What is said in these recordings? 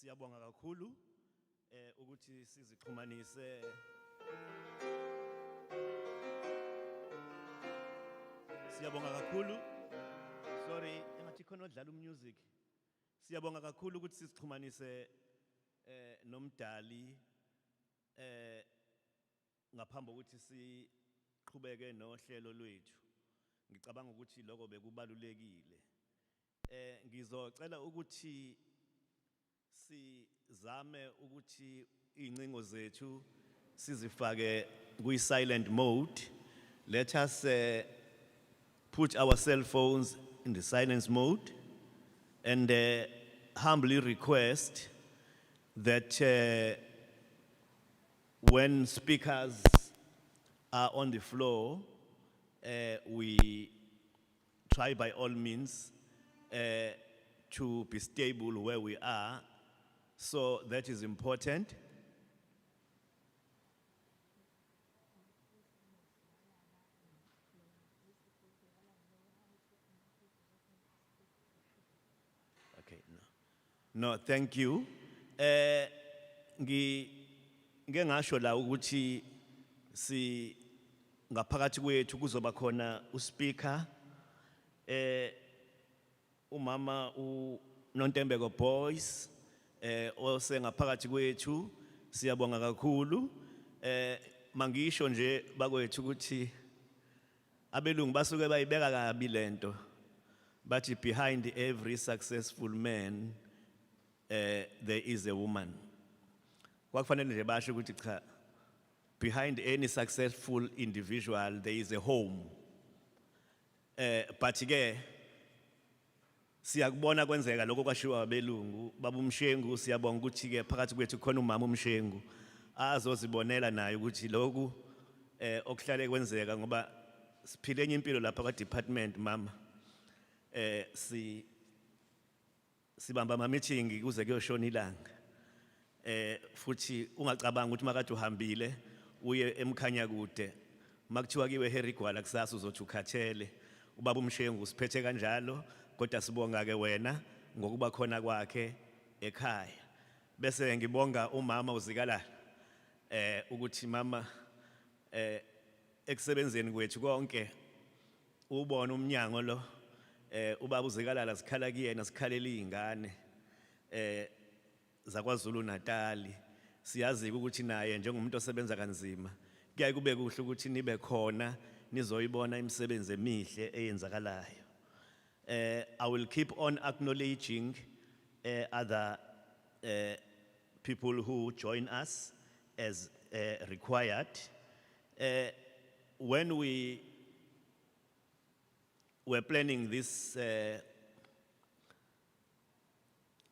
Siyabonga kakhulu ukuthi sizixhumanise Siyabonga kakhulu. Sorry, engathi khona odlala music. Siyabonga kakhulu ukuthi sizixhumanise nomdali ngaphambi ukuthi siqhubeke nohlelo lwethu. Ngicabanga ukuthi lokho bekubalulekile. Ngizocela ukuthi sizame ukuthi incingo zethu sizifake silent mode. Let us put our cell phones in the silence mode and humbly request that when speakers are on the floor, we try by all means to be stable where we are. So that is important. Okay, no, thank you. Ngingasho la ukuthi si ngaphakathi kwethu kuzoba khona uspeaker umama uNontembeko Boys osengaphakathi kwethu siyabonga kakhulu mangisho nje bakwethu ukuthi abelungu basuke bayibeka kabi lento bathi behind every successful man there is a woman kwakufanele nje basho ukuthi cha behind any successful individual there is a home but ke siyakubona kwenzeka lokho kwashiwa abelungu babumshengu siyabonga ukuthi ke phakathi kwethu khona umama umshengu azozibonela naye ukuthi lokhu okuhlale kwenzeka ngoba siphile enye impilo lapha kwa department mama sibamba ama meeting kuze kuyoshona ilanga futhi ungacabanga ukuthi makade uhambile uye emkhanya kude makuthiwa kiwe Harry Gwala kusasa uzothi ukhathele ubaba umshengu siphethe kanjalo kodwa sibonga ke wena ngokuba khona kwakhe ekhaya bese ngibonga umama uzikalala ukuthi mama ekusebenzeni kwethu konke ubona umnyango lo ubaba uzikalala sikhala kuyena sikhalela izingane zaKwaZulu Natal siyazi ukuthi naye njengomuntu osebenza kanzima kuyaye kube kuhle ukuthi nibe khona nizoyibona imisebenzi emihle eyenzakalayo. I will keep on acknowledging other people who join us as required. When we were planning this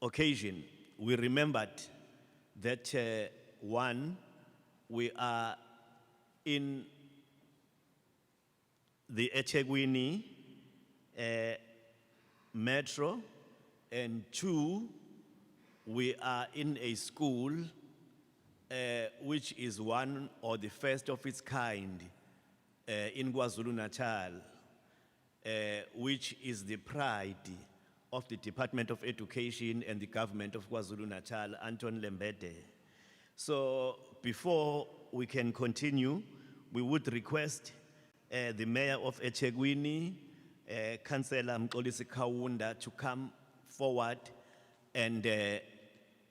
occasion, we remembered that one, we are in the eThekwini Metro, and two, we are in a school which is one or the first of its kind in KwaZulu Natal, which is the pride of the Department of Education and the government of KwaZulu Natal, Anton Lembede. So before we can continue, we would request the mayor of eThekwini, Councillor Mxolisi Kaunda, to come forward and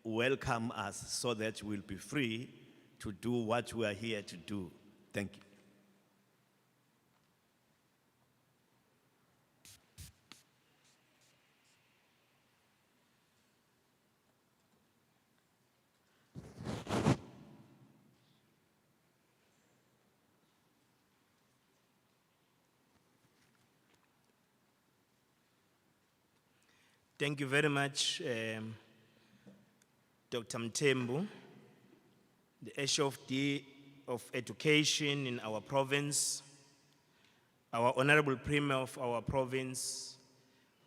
welcome us so that we'll be free to do what we are here to do. Thank you. Thank you very much, Dr. Mthembu, the HOD of Education in our province, our Honorable Premier of our province,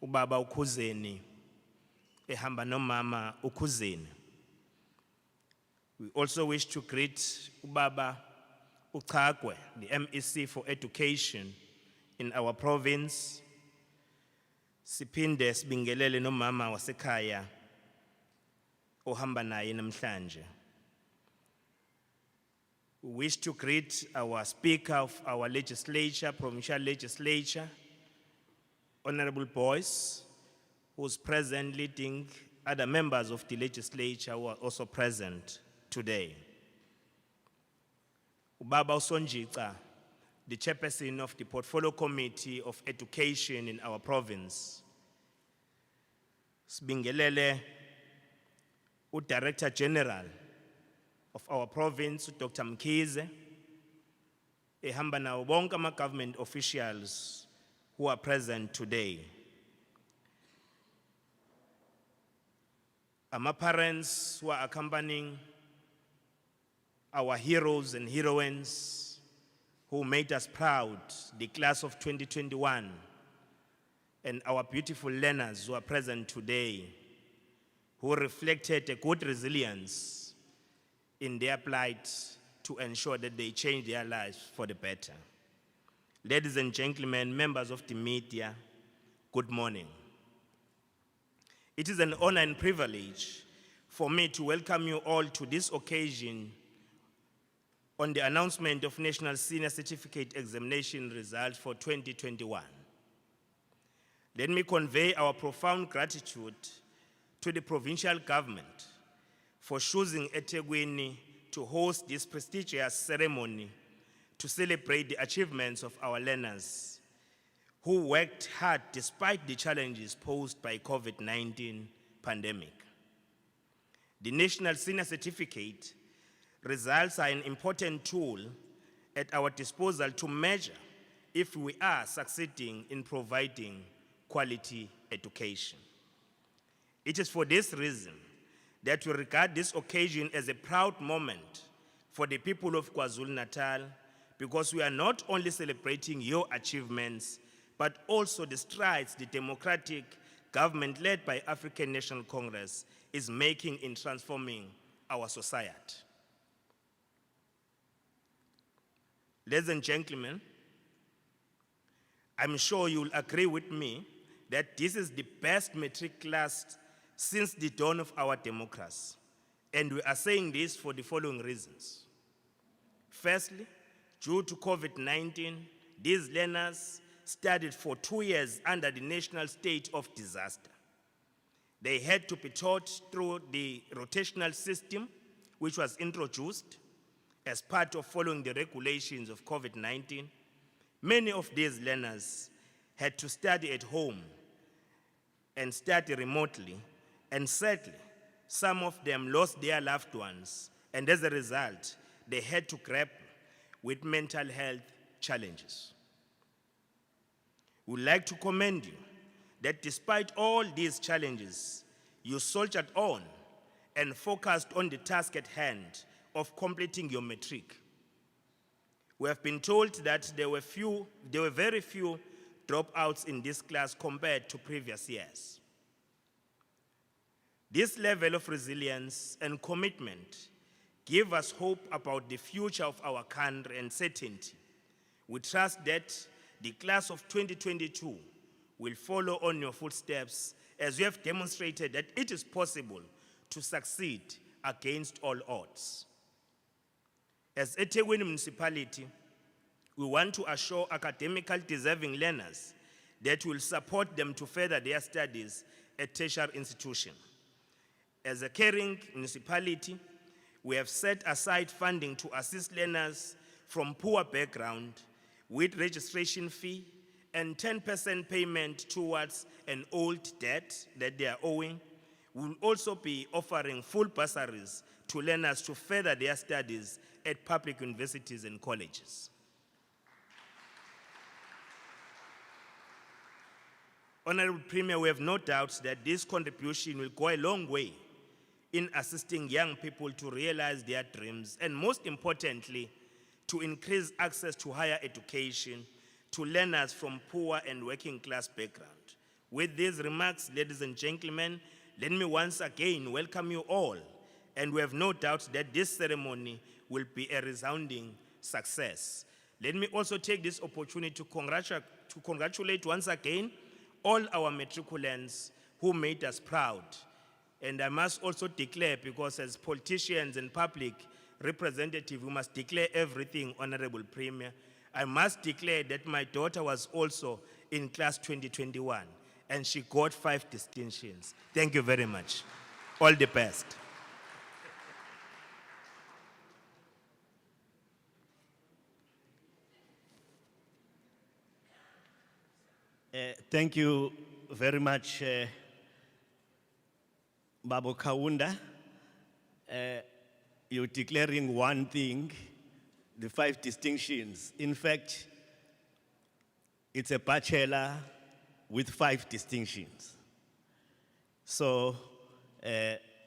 Ubaba Ukuzeni, ehamba nomama Ukuzeni. We also wish to greet Ubaba Uchagwe, the MEC for Education in our province, siphinde sibingelele nomama wasekhaya ohamba naye namhlanje. We wish to greet our Speaker of our legislature, provincial legislature, Honorable Boyce, who's present leading other members of the legislature who are also present today. Ubaba Usonjica, the chairperson of the Portfolio Committee of Education in our province. Sibingelele, Director General of our province, Dr. Mkhize, ehamba nawo bonke ama-government officials who are present today. Parents who are accompanying our heroes and heroines who made us proud, the class of 2021, and our beautiful learners who are present today, who reflected a good resilience in their plight to ensure that they change their lives for the better. Ladies and gentlemen, members of the media, good morning. It is an honor and privilege for me to welcome you all to this occasion on the announcement of National Senior Certificate Examination results for 2021. Let me convey our profound gratitude to the provincial government for choosing eThekwini to host this prestigious ceremony to celebrate the achievements of our learners who worked hard despite the challenges posed by COVID-19 pandemic. The National Senior Certificate results are an important tool at our disposal to measure if we are succeeding in providing quality education. It is for this reason that we regard this occasion as a proud moment for the people of KwaZulu-Natal, because we are not only celebrating your achievements, but also the strides the democratic government led by African National Congress is making in transforming our society. Ladies and gentlemen, I'm sure you'll agree with me that this is the best matric class since the dawn of our democracy. And we are saying this for the following reasons. Firstly, due to COVID-19, these learners studied for 2 years under the national state of disaster. They had to be taught through the rotational system, which was introduced as part of following the regulations of COVID-19. Many of these learners had to study at home and study remotely, and sadly, some of them lost their loved ones, and as a result, they had to grapple with mental health challenges. We'd like to commend you that despite all these challenges, you soldiered on and focused on the task at hand of completing your matric. We have been told that there were very few dropouts in this class compared to previous years. This level of resilience and commitment give us hope about the future of our country and certainty. We trust that the class of 2022 will follow on your footsteps, as you have demonstrated that it is possible to succeed against all odds. As eThekwini municipality, we want to assure academically deserving learners that will support them to further their studies at tertiary institutions. As a caring municipality, we have set aside funding to assist learners from poor background with registration fee and 10% payment towards an old debt that they are owing. We will also be offering full bursaries to learners to further their studies at public universities and colleges. Honorable Premier, we have no doubt that this contribution will go a long way in assisting young people to realize their dreams, and most importantly, to increase access to higher education to learners from poor and working class background. With these remarks, ladies and gentlemen, let me once again welcome you all, and we have no doubt that this ceremony will be a resounding success. Let me also take this opportunity to congratulate once again all our matriculants who made us proud And I must also declare, because as politicians and public representative, we must declare everything, Honorable Premier. I must declare that my daughter was also in class 2021, and she got 5 distinctions. Thank you very much. All the best. Thank you very much, Babo Kaunda. You're declaring one thing, the 5 distinctions. In fact, it's a bachelor with 5 distinctions. So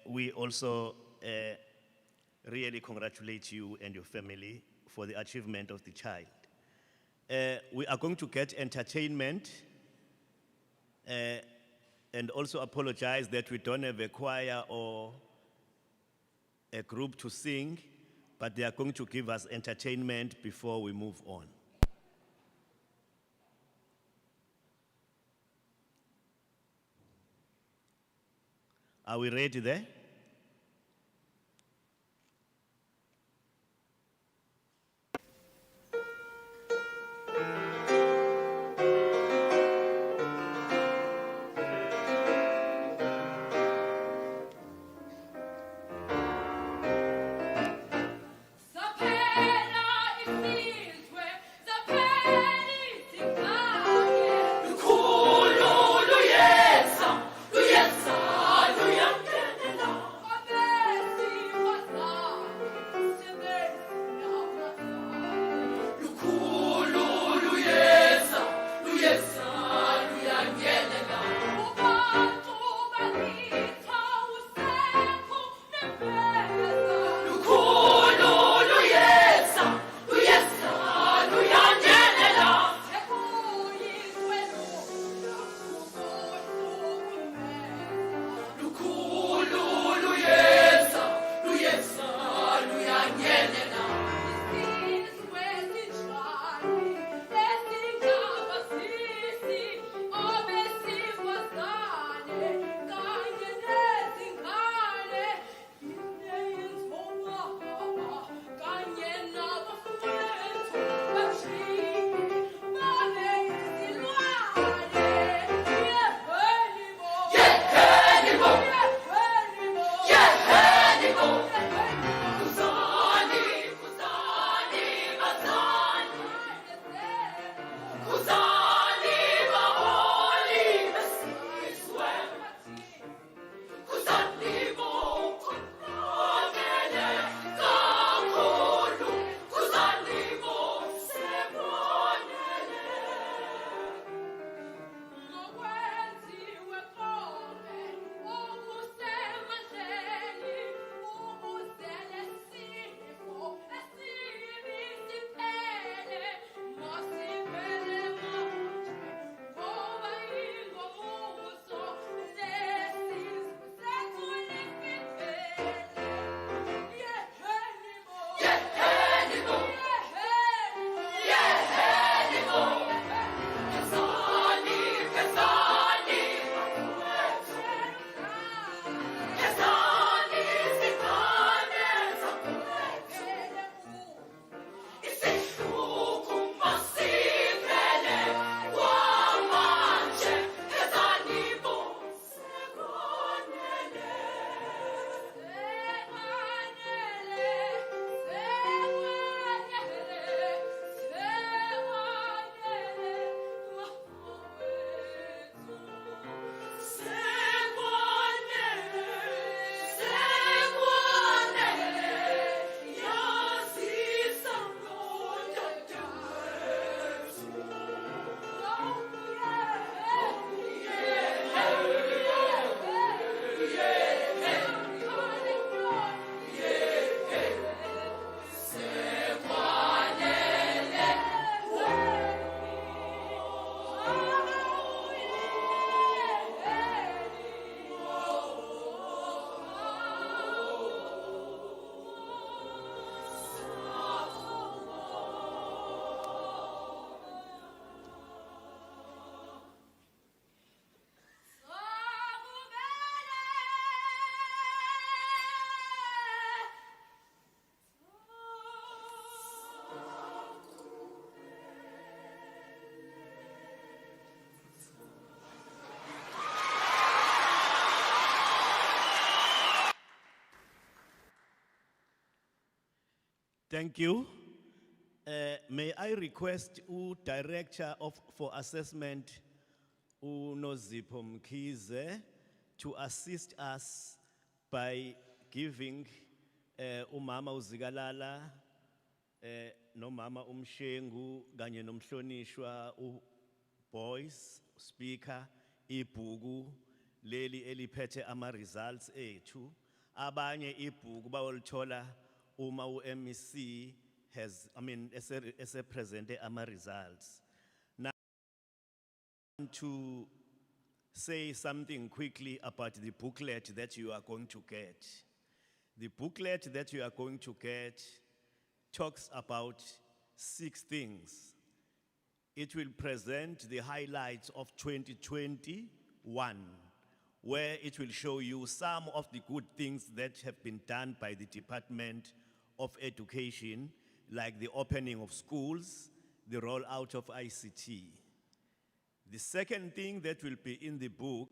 we also really congratulate you and your family for the achievement of the child. We are going to get entertainment and also apologize that we don't have a choir or a group to sing, but they are going to give us entertainment before we move on. Are we ready there? Luyeza, luyeza, luyangena. Thank you. May I request Director for Assessment, Nozipho Mkhize, to assist us by giving umama uzikalala no mama umshengu kanye nomhlonishwa Boys speaker ibhuku leli eliphethe ama results ethu. Abanye ibhuku bawolithola uma uMEC has, ese presente ama results. Now to say something quickly about the booklet that you are going to get. The booklet that you are going to get talks about 6 things. It will present the highlights of 2021, where it will show you some of the good things that have been done by the Department of Education, like the opening of schools, the rollout of ICT. The second thing that will be in the book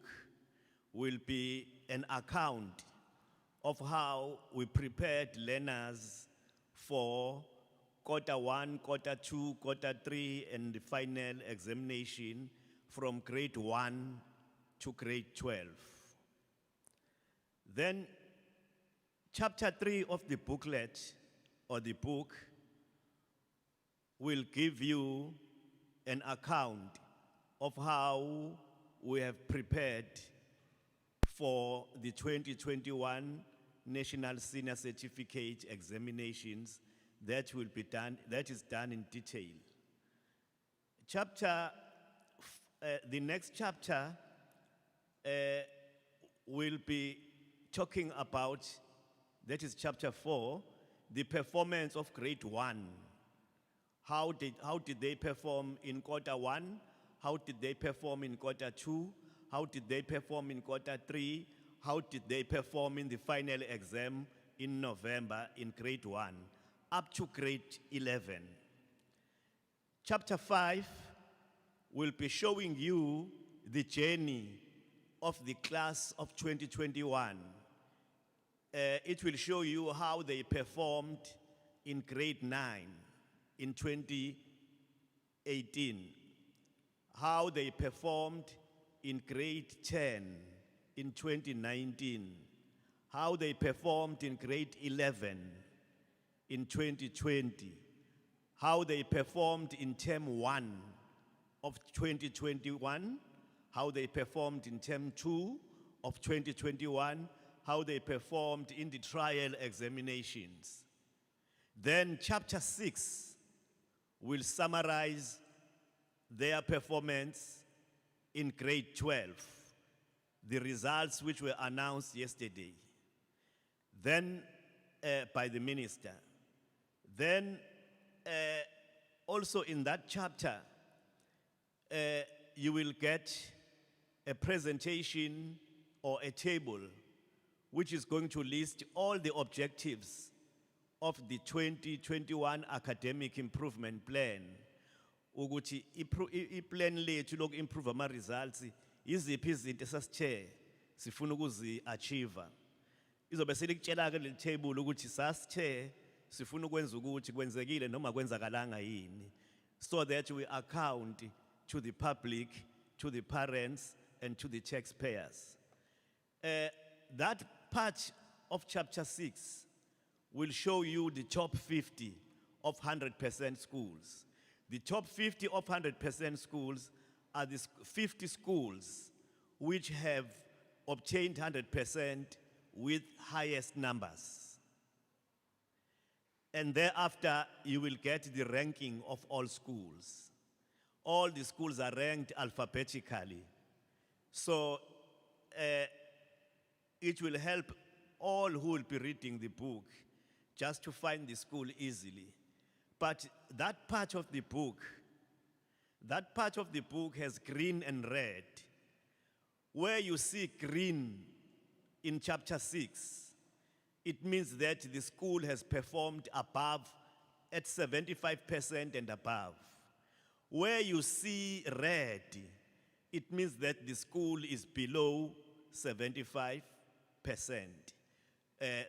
will be an account of how we prepared learners for Q1, Q2, Q3, and the final examination from grade 1 to grade 12. Then, chapter 3 of the booklet or the book will give you an account of how we have prepared for the 2021 National Senior Certificate examinations that will be done, that is done in detail. The next chapter will be talking about, that is chapter 4, the performance of grade 1. How did they perform in Q1? How did they perform in Q2? How did they perform in Q3? How did they perform in the final exam in November in grade 1, up to grade 11? Chapter 5 will be showing you the journey of the class of 2021. It will show you how they performed in grade 9 in 2018, how they performed in grade 10 in 2019, how they performed in grade 11 in 2020, how they performed in term 1 of 2021, how they performed in term 2 of 2021, how they performed in the trial examinations. Then chapter 6 will summarize their performance in grade 12, the results which were announced yesterday, then by the minister. Then also in that chapter, you will get a presentation or a table which is going to list all the objectives of the 2021 academic improvement plan. Ukuthi i-plan lethu loku improve ama results iziphi izinto esasithe sifuna ukuzi-achieve. Izobe selikutshela ke le table ukuthi sasithe sifuna ukwenza ukuthi kwenzekile noma kwenzakalanga yini, so that we account to the public, to the parents, and to the taxpayers. That part of chapter 6 will show you the top 50 of 100% schools. The top 50 of 100% schools are the 50 schools which have obtained 100% with highest numbers. And thereafter, you will get the ranking of all schools. All the schools are ranked alphabetically. So it will help all who will be reading the book just to find the school easily. But that part of the book has green and red. Where you see green in chapter 6, it means that the school has performed above at 75% and above. Where you see red, it means that the school is below 75%.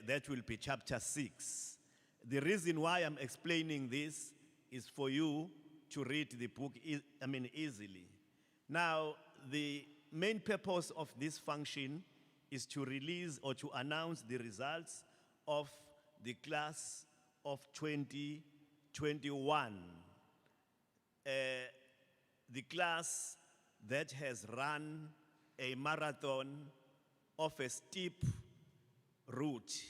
That will be chapter 6. The reason why I'm explaining this is for you to read the book, easily. Now, the main purpose of this function is to release or to announce the results of the class of 2021. The class that has run a marathon of a steep route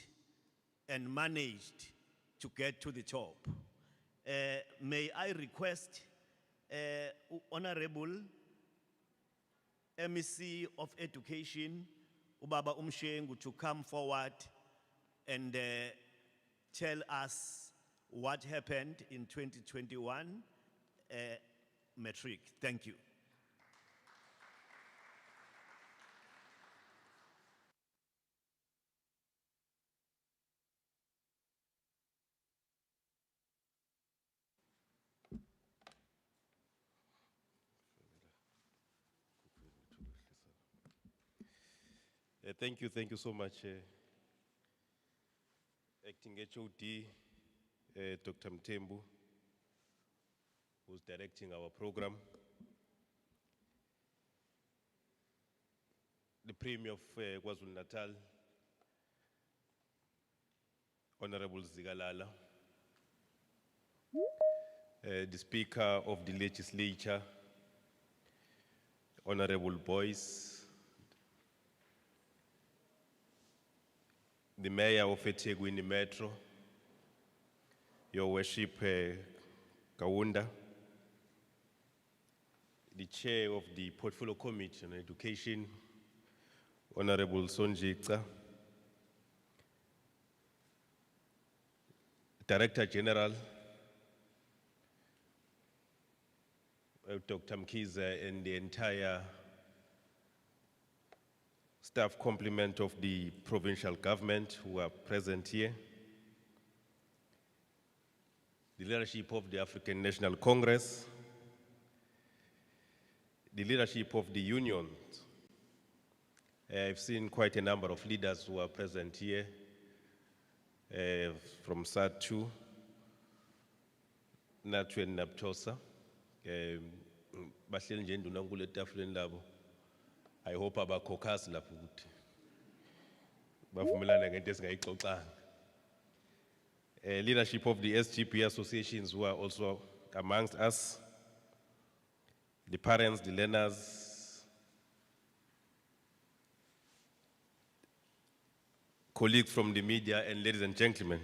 and managed to get to the top. May I request Honorable MEC of Education, Ubaba Umshengu, to come forward and tell us what happened in 2021 Matric. Thank you. Thank you so much, Acting HOD, Dr. Mtembu, who's directing our program. The Premier of KwaZulu-Natal, Honorable Zigalala, the Speaker of the Legislature, Honorable Boyce, the Mayor of eThekwini Metro, Your Worship Kaunda, the Chair of the Portfolio Committee on Education, Honorable Sonjika, Director General, Dr. Mkiza, and the entire staff complement of the provincial government who are present here, the leadership of the African National Congress, the leadership of the unions. I've seen quite a number of leaders who are present here, from SADC, Natu and Naptosa. Bahleli nje ndunangule etafuleni labo. I hope abakhokhasi lapho ukuthi bavumelana ngento esingayixoxanga. Leadership of the SGB associations who are also amongst us, the parents, the learners, colleagues from the media, and ladies and gentlemen.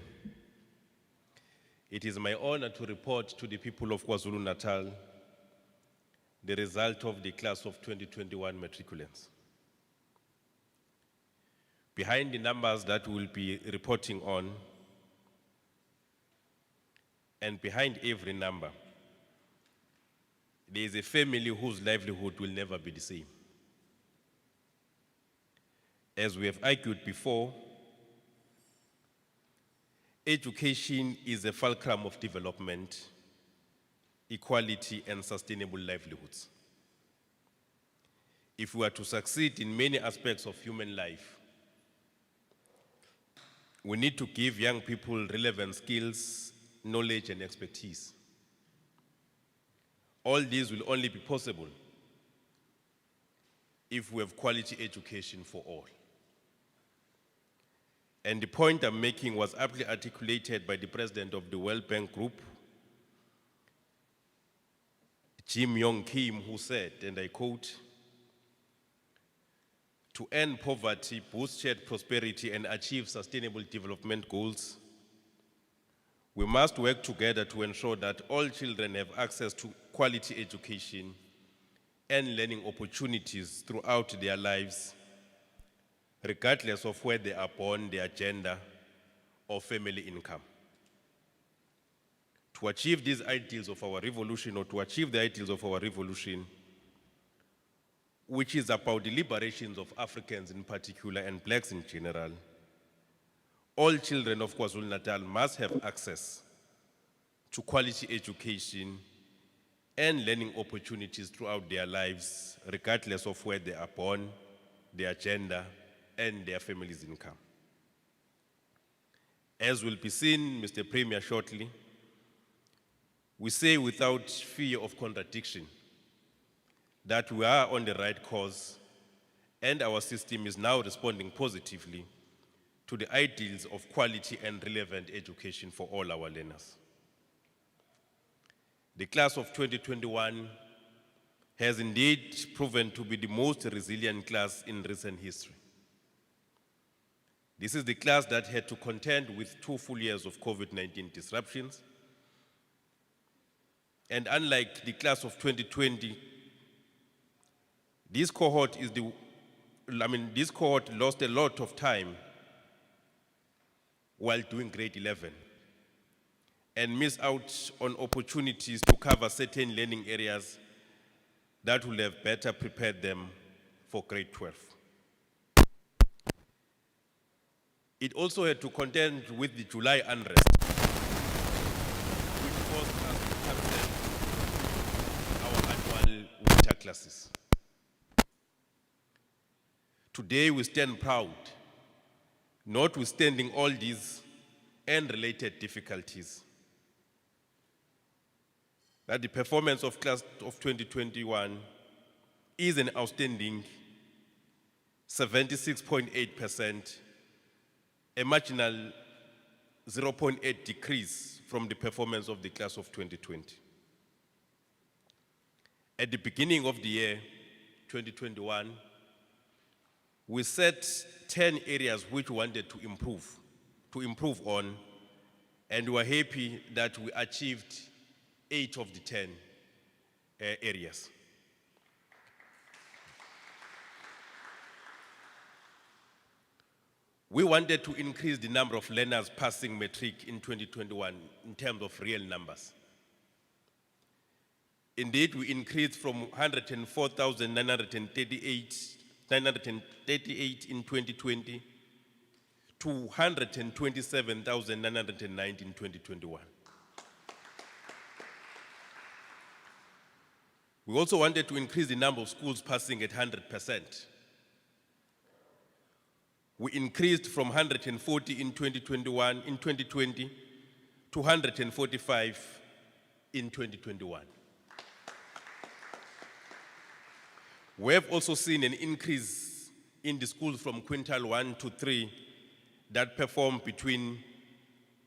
It is my honor to report to the people of KwaZulu-Natal the result of the class of 2021 matriculants. Behind the numbers that we'll be reporting on, and behind every number, there is a family whose livelihood will never be the same. As we have argued before, education is a fulcrum of development, equality, and sustainable livelihoods. If we are to succeed in many aspects of human life, we need to give young people relevant skills, knowledge, and expertise. All these will only be possible if we have quality education for all. And the point I'm making was aptly articulated by the president of the World Bank Group, Jim Yong Kim, who said, and I quote, "To end poverty, boost shared prosperity, and achieve sustainable development goals, we must work together to ensure that all children have access to quality education and learning opportunities throughout their lives, regardless of where they are born, their gender, or family income. To achieve these ideals of our revolution, or to achieve the ideals of our revolution, which is about the liberations of Africans in particular and blacks in general, all children of KwaZulu-Natal must have access to quality education and learning opportunities throughout their lives, regardless of where they are born, their gender, and their family's income." As will be seen, Mr. Premier, shortly, we say without fear of contradiction that we are on the right course and our system is now responding positively to the ideals of quality and relevant education for all our learners. The class of 2021 has indeed proven to be the most resilient class in recent history. This is the class that had to contend with 2 full years of COVID-19 disruptions. And unlike the class of 2020, this cohort lost a lot of time while doing grade 11 and missed out on opportunities to cover certain learning areas that would have better prepared them for grade 12. It also had to contend with the July unrest, which forced us to cancel our annual winter classes. Today we stand proud, notwithstanding all these and related difficulties, that the performance of class of 2021 is an outstanding 76.8%, a marginal 0.8 decrease from the performance of the class of 2020. At the beginning of the year, 2021, we set 10 areas which we wanted to improve on, and we are happy that we achieved 8 of the 10 areas. We wanted to increase the number of learners passing Matric in 2021 in terms of real numbers. Indeed, we increased from 104,938 in 2020 to 127,990 in 2021. We also wanted to increase the number of schools passing at 100%. We increased from 140 in 2020 to 145 in 2021. We have also seen an increase in the schools from quintile 1 to 3 that perform between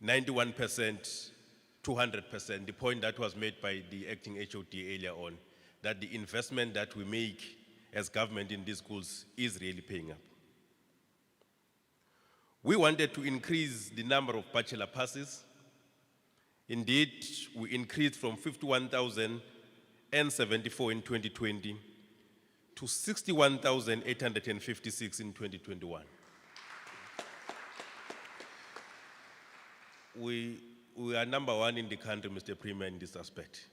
91% to 100%, the point that was made by the acting HOD earlier on, that the investment that we make as government in these schools is really paying up. We wanted to increase the number of bachelor passes. Indeed, we increased from 51,074 in 2020 to 61,856 in 2021. We are number 1 in the country, Mr. Premier, in this aspect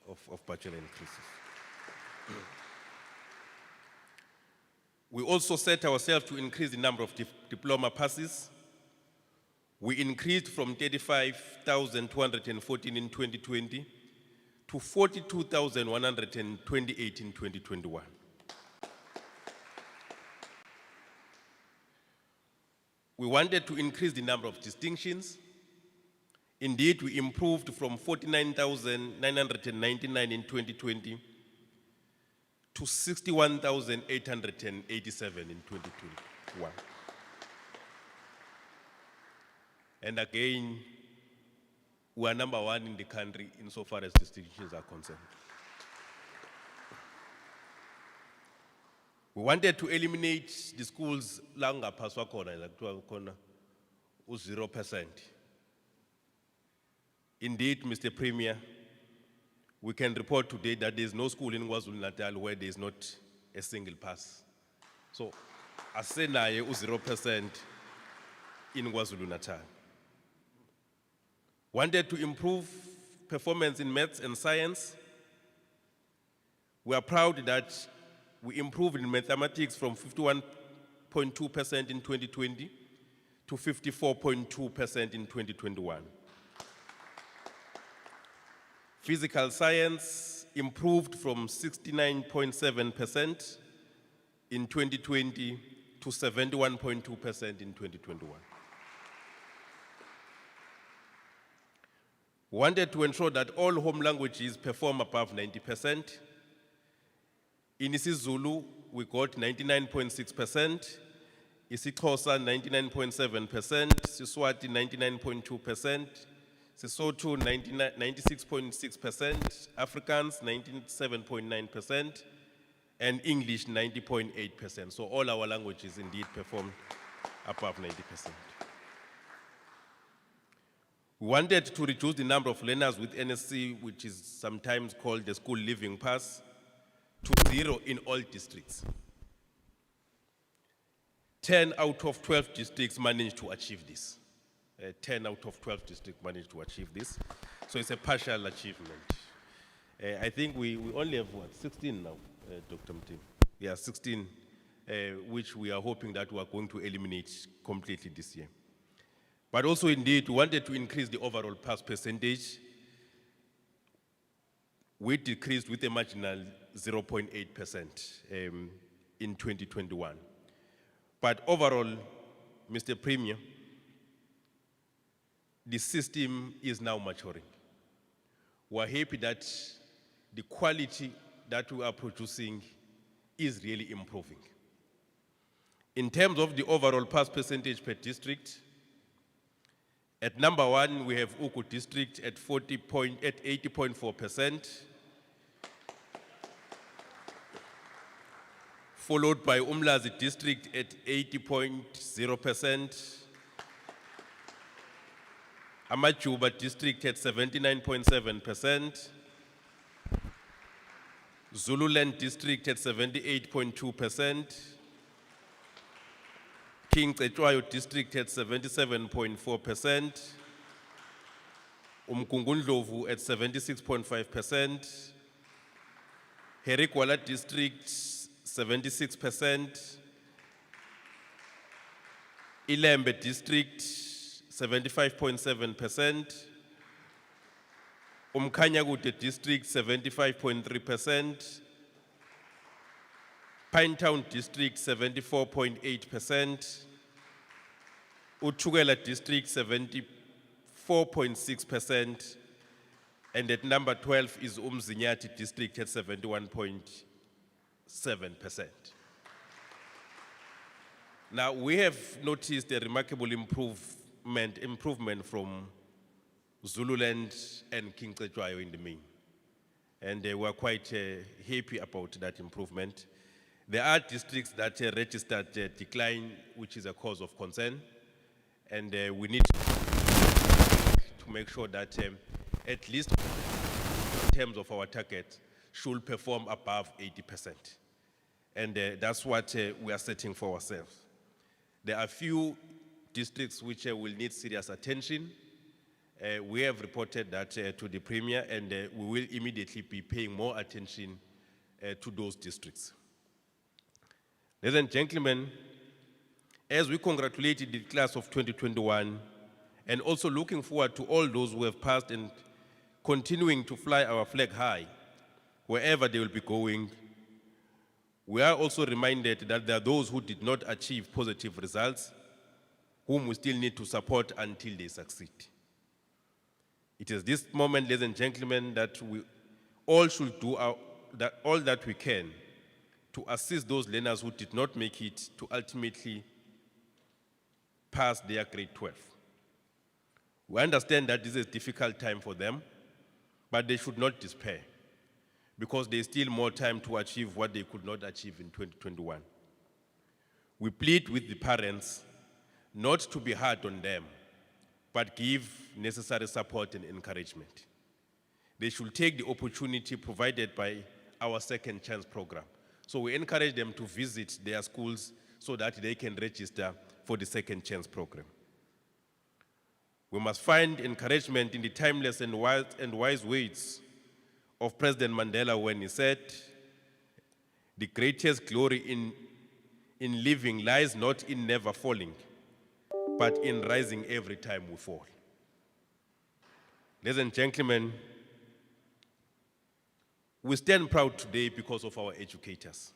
of bachelor increases. We also set ourselves to increase the number of diploma passes. We increased from 35,214 in 2020 to 42,128 in 2021. We wanted to increase the number of distinctions. Indeed, we improved from 49,999 in 2020 to 61,887 in 2021. And again, we are number 1 in the country insofar as distinctions are concerned. We wanted to eliminate the schools langa paswa kona, like 0%. Indeed, Mr. Premier, we can report today that there is no school in KwaZulu-Natal where there is not a single pass. So, asenaye 0% in KwaZulu-Natal. Wanted to improve performance in maths and science. We are proud that we improved in mathematics from 51.2% in 2020 to 54.2% in 2021. Physical science improved from 69.7% in 2020 to 71.2% in 2021. We wanted to ensure that all home languages perform above 90%. In isiZulu, we got 99.6%, isiXhosa 99.7%, Siswati 99.2%, Sesotho 96.6%, Afrikaans 97.9%, and English 90.8%. So all our languages indeed performed above 90%. We wanted to reduce the number of learners with NSC, which is sometimes called the school living pass, to 0 in all districts. 10 out of 12 districts managed to achieve this. 10 out of 12 districts managed to achieve this. So it's a partial achievement. I think we only have, what, 16 now, Dr. Mtim? Yeah, 16, which we are hoping that we are going to eliminate completely this year. But also indeed, we wanted to increase the overall pass percentage. We decreased with a marginal 0.8% in 2021. But overall, Mr. Premier, the system is now maturing. We're happy that the quality that we are producing is really improving. In terms of the overall pass percentage per district, at number 1, we have Uku district at 80.4%, followed by Umlazi district at 80.0%, Amajuba district at 79.7%, Zululand district at 78.2%, King Cetshwayo district at 77.4%, Umgungundlovu at 76.5%, Herikwala district 76%, Ilembe district 75.7%, Umkhanyakude district 75.3%, Pinetown district 74.8%, Uthukela district 74.6%, and at number 12 is Umzinyati district at 71.7%. Now we have noticed a remarkable improvement from Zululand and King Cetshwayo in the main. And we are quite happy about that improvement. There are districts that registered decline, which is a cause of concern. And we need to make sure that at least in terms of our target, should perform above 80%. And that's what we are setting for ourselves. There are few districts which will need serious attention. We have reported that to the Premier, and we will immediately be paying more attention to those districts. Ladies and gentlemen, as we congratulated the class of 2021, and also looking forward to all those who have passed and continuing to fly our flag high, wherever they will be going, we are also reminded that there are those who did not achieve positive results, whom we still need to support until they succeed. It is this moment, ladies and gentlemen, that we all should do all that we can to assist those learners who did not make it to ultimately pass their grade 12. We understand that this is a difficult time for them, but they should not despair, because there is still more time to achieve what they could not achieve in 2021. We plead with the parents not to be hard on them, but give necessary support and encouragement. They should take the opportunity provided by our second chance program. So we encourage them to visit their schools so that they can register for the second chance program. We must find encouragement in the timeless and wise words of President Mandela when he said, "The greatest glory in living lies not in never falling, but in rising every time we fall." Ladies and gentlemen, we stand proud today because of our educators.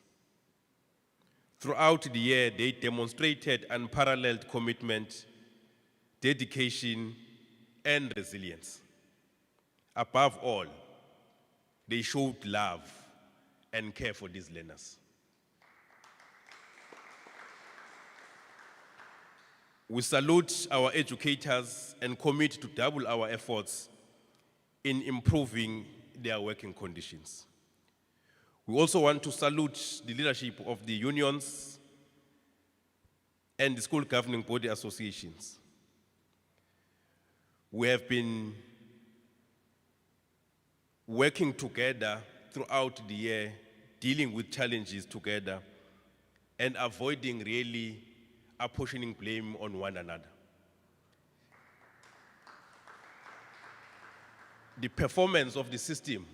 Throughout the year, they demonstrated unparalleled commitment, dedication, and resilience. Above all, they showed love and care for these learners. We salute our educators and commit to double our efforts in improving their working conditions. We also want to salute the leadership of the unions and the school governing body associations. We have been working together throughout the year, dealing with challenges together, and avoiding really apportioning blame on one another. The performance of the system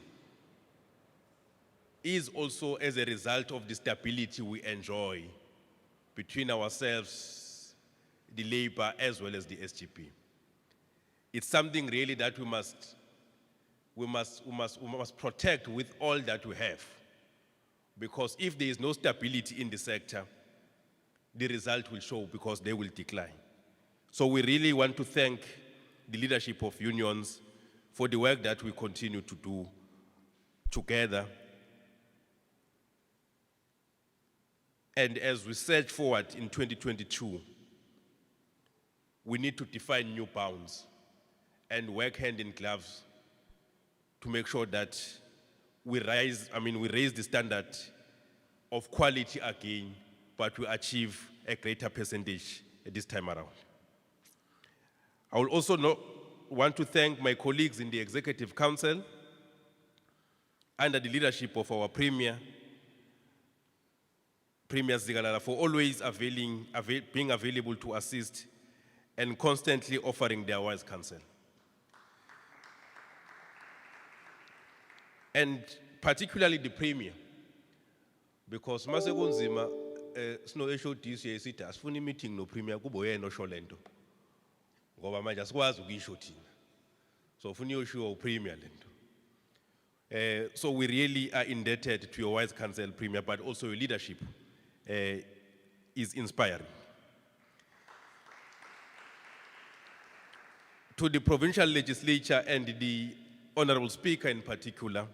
is also as a result of the stability we enjoy between ourselves, the labor, as well as the SGP. It's something really that we must protect with all that we have. Because if there is no stability in the sector, the result will show because they will decline. So we really want to thank the leadership of unions for the work that we continue to do together. And as we surge forward in 2022, we need to define new bounds and work hand in gloves to make sure that we raise the standard of quality again, but we achieve a greater percentage this time around. I will also want to thank my colleagues in the Executive Council under the leadership of our Premier Zigalala, for always being available to assist and constantly offering their wise counsel. And particularly the Premier, because masekunzima sino HOD sithi asifuni meeting no Premier kubo yena osho lento ngoba manje asikwazi ukuyisho thina, so ufuna uyoshiwa uPremier lento. So we really are indebted to your wise counsel, Premier, but also your leadership is inspiring. To the provincial legislature and the Honorable Speaker in particular,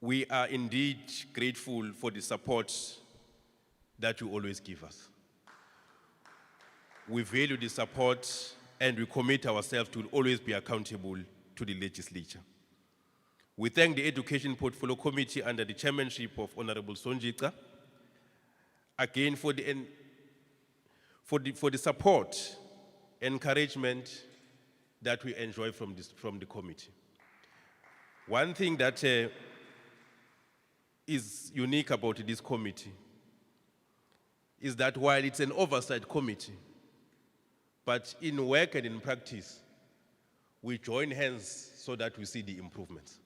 we are indeed grateful for the support that you always give us. We value the support and we commit ourselves to always be accountable to the legislature. We thank the Education Portfolio Committee under the chairmanship of Honorable Sonjika, again for the support, encouragement that we enjoy from the committee. One thing that is unique about this committee is that while it's an oversight committee, but in work and in practice, we join hands so that we see the improvements.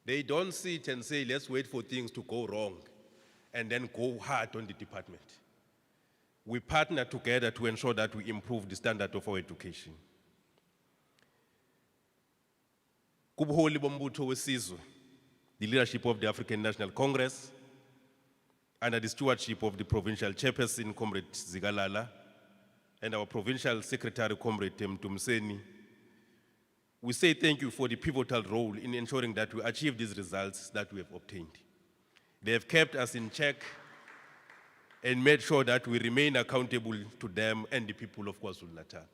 They don't sit and say, let's wait for things to go wrong and then go hard on the department. We partner together to ensure that we improve the standard of our education. Kubuholi bombutho wesizwe, the leadership of the African National Congress, under the stewardship of the provincial chairperson, Comrade Zigalala, and our provincial secretary, Comrade Mtumseni, we say thank you for the pivotal role in ensuring that we achieve these results that we have obtained. They have kept us in check and made sure that we remain accountable to them and the people of KwaZulu-Natal.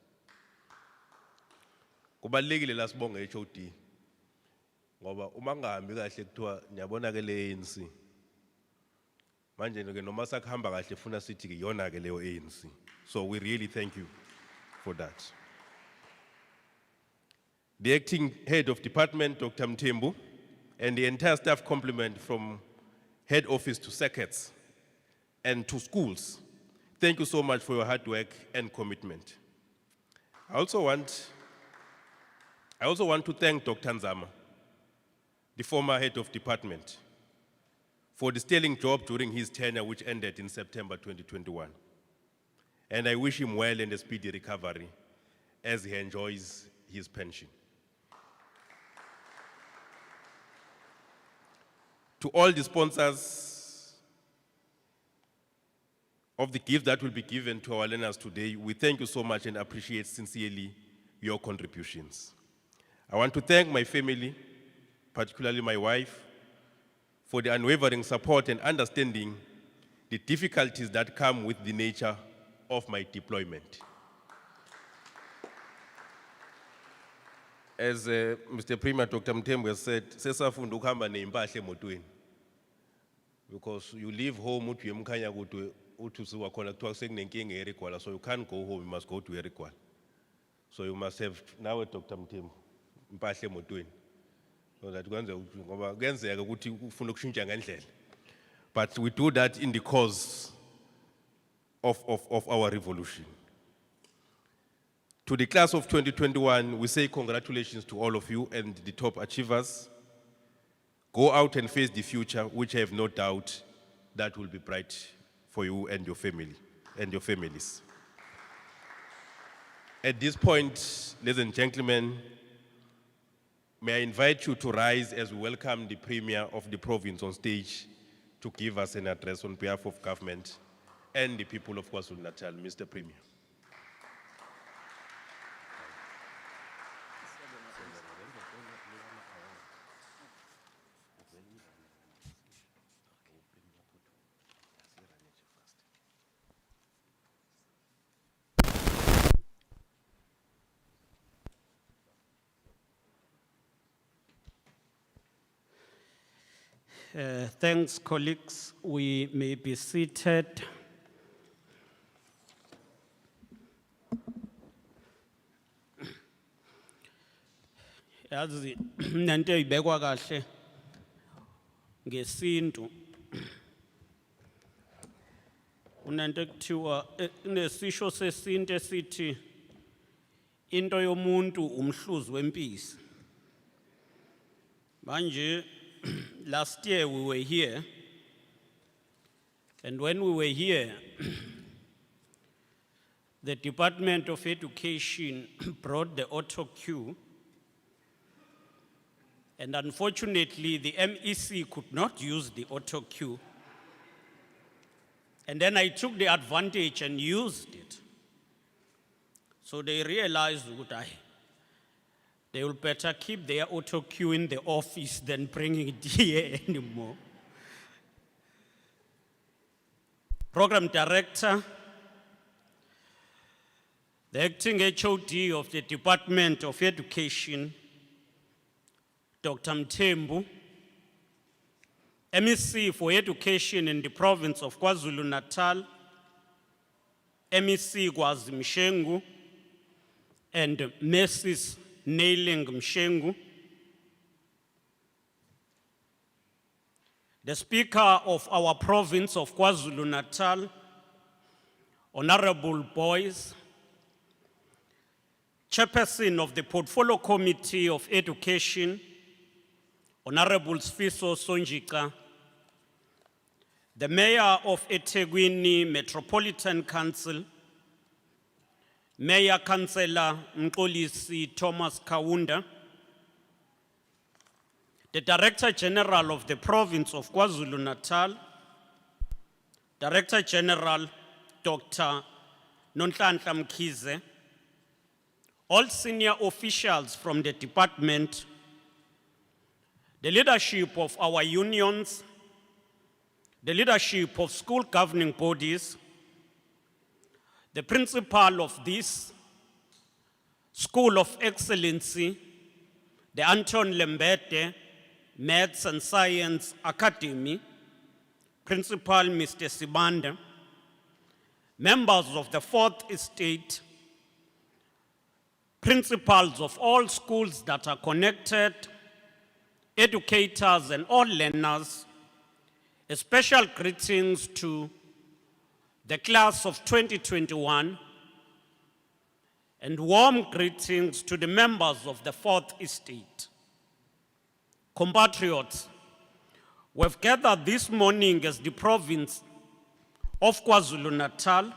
Kubalulekile la sibonga HOD ngoba uma ngahambi kahle kuthiwa niyabona ke le ANC manje ke noma sakuhamba kahle funa sithi ke yona ke leyo ANC. So we really thank you for that. The acting head of department, Dr. Mthembu, and the entire staff complement from head office to circuits and to schools, thank you so much for your hard work and commitment. I also want to thank Dr. Nzama, the former head of department, for the sterling job during his tenure, which ended in September 2021. And I wish him well and a speedy recovery as he enjoys his pension. To all the sponsors of the gift that will be given to our learners today, we thank you so much and appreciate sincerely your contributions. I want to thank my family, particularly my wife, for the unwavering support and understanding the difficulties that come with the nature of my deployment. As Mr. Premier Dr. Mthembu has said, sesafunda ukuhamba neimpahla emotweni. Because you leave home uthi uyemkhanya ukuthi usuka khona kuthiwa sekunenkinga eRigwala, so you can't go home, you must go to eRigwala. So you must have now Dr. Mthembu impahla emotweni. So that ngoba kuyenzeka ukuthi ufuna ukushintsha ngendlela. But we do that in the cause of our revolution. To the class of 2021, we say congratulations to all of you and the top achievers. Go out and face the future, which I have no doubt that will be bright for you and your family and your families. At this point, ladies and gentlemen, may I invite you to rise as we welcome the Premier of the province on stage to give us an address on behalf of government and the people of KwaZulu-Natal. Mr. Premier. Thanks, colleagues. We may be seated. Yazi nento ibekwa kahle ngesintu. Unento ekuthiwa nesisho sesintu esithi into yomuntu umhluzi wempisi. Manje last year we were here, and when we were here, the Department of Education brought the auto queue, and unfortunately the MEC could not use the auto queue. And then I took the advantage and used it. So they realized that they will better keep their auto queue in the office than bringing it here anymore. Program Director, the acting HOD of the Department of Education, Dr. Mthembu, MEC for Education in the province of KwaZulu-Natal, MEC Kwazi Mshengu, and Mrs. Nailing Mshengu, the Speaker of our province of KwaZulu-Natal, Honorable Boys, Chairperson of the Portfolio Committee of Education, Honorable Sfiso Sonjika, the Mayor of eThekwini Metropolitan Council, Mayor Councillor Mxolisi Thomas Kaunda, the Director General of the province of KwaZulu-Natal, Director General Dr. Nonhlanhla Mkhize, all senior officials from the department, the leadership of our unions, the leadership of school governing bodies, the principal of this School of Excellency, the Anton Lembede Maths and Science Academy, Principal Mr. Sibanda, members of the Fourth Estate, principals of all schools that are connected, educators and all learners, a special greetings to the class of 2021, and warm greetings to the members of the Fourth Estate. Compatriots, we've gathered this morning as the province of KwaZulu-Natal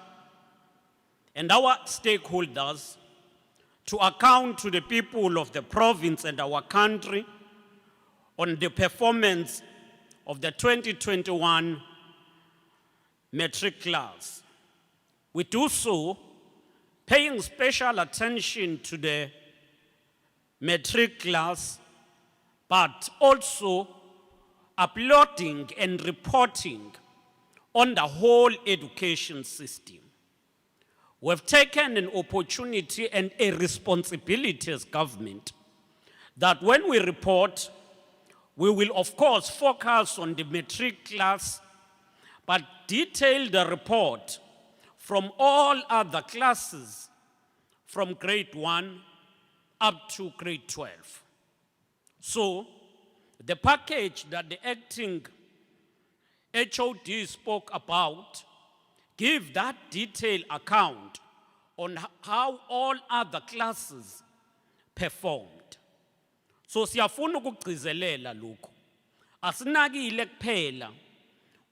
and our stakeholders to account to the people of the province and our country on the performance of the 2021 Matric class. We do so paying special attention to the Matric class, but also uploading and reporting on the whole education system. We've taken an opportunity and a responsibility as government that when we report, we will of course focus on the matric class, but detail the report from all other classes from grade 1 up to grade 12. So the package that the acting HOD spoke about give that detailed account on how all other classes performed. So siyafuna ukugcizelela lokho. Asinakile kuphela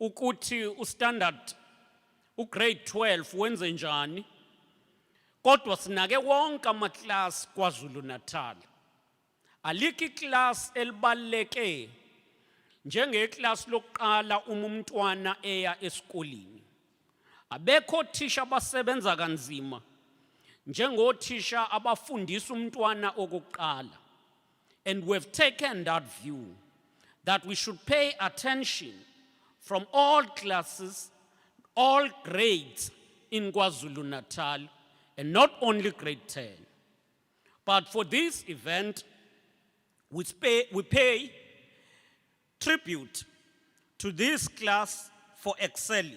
ukuthi ustandard ugrade 12 wenze njani, kodwa sinake wonke ama-class KwaZulu Natal. Alikho i-class elibaluleke njengeclass lokuqala uma umntwana eya esikoleni. Abekho othisha abasebenza kanzima njengothisha abafundisa umntwana okokuqala. And we've taken that view that we should pay attention from all classes, all grades in KwaZulu Natal, and not only grade 10. But for this event, we pay tribute to this class for excelling.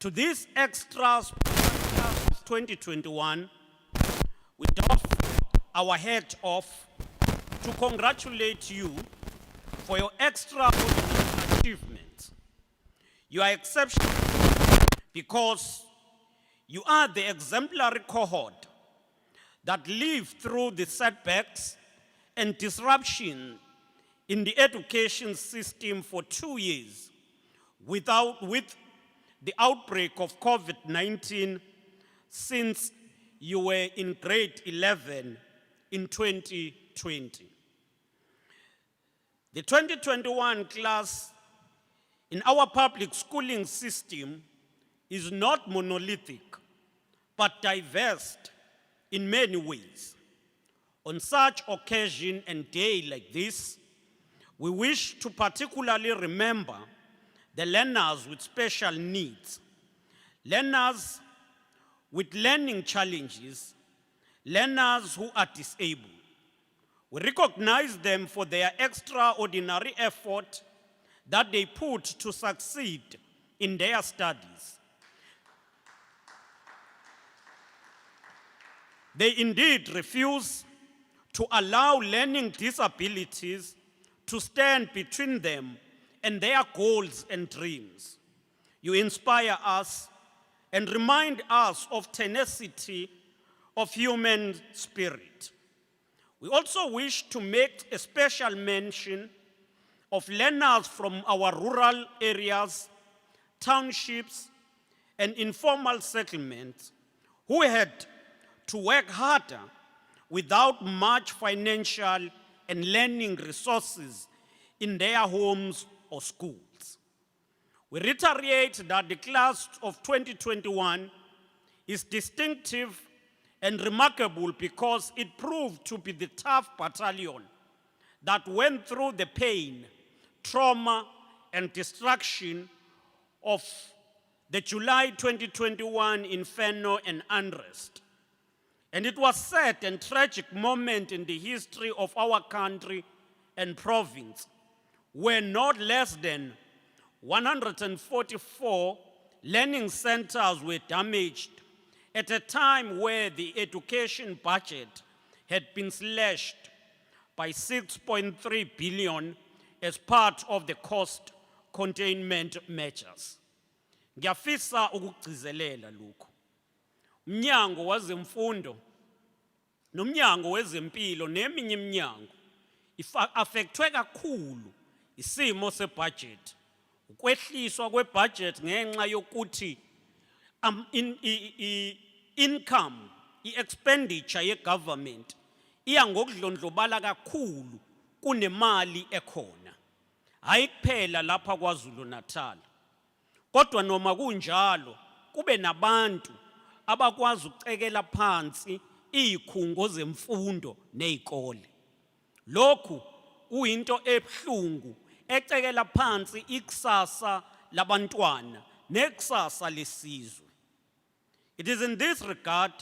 To this extra class of 2021, we doff our hat off to congratulate you for your extraordinary achievements. You are exceptional because you are the exemplary cohort that lived through the setbacks and disruption in the education system for 2 years with the outbreak of COVID-19 since you were in grade 11 in 2020. The 2021 class in our public schooling system is not monolithic, but diverse in many ways. On such occasion and day like this, we wish to particularly remember the learners with special needs, learners with learning challenges, learners who are disabled. We recognize them for their extraordinary effort that they put to succeed in their studies. They indeed refuse to allow learning disabilities to stand between them and their goals and dreams. You inspire us and remind us of tenacity of human spirit. We also wish to make a special mention of learners from our rural areas, townships, and informal settlements who had to work harder without much financial and learning resources in their homes or schools. We reiterate that the class of 2021 is distinctive and remarkable because it proved to be the tough battalion that went through the pain, trauma, and destruction of the July 2021 inferno and unrest. And it was a sad and tragic moment in the history of our country and province, where not less than 144 learning centers were damaged at a time where the education budget had been slashed by 6.3 billion as part of the cost containment measures. Ngiyafisa ukugcizelela lokho. Umnyango wezemfundo nomnyango wezempilo neminye iminyango affectwe kakhulu isimo sebudget. Ukwehliswa kwebudget ngenxa yokuthi income, expenditure ye government iya ngokudlondlobala kakhulu kunemali ekhona. Hayi kuphela lapha KwaZulu Natal. Kodwa noma kunjalo kube nabantu abakwazi ukucekela phansi izikhungo zemfundo nezikole. Lokhu kuyinto ebhlungu ecekela phansi ikusasa labantwana nekusasa lesizwe. It is in this regard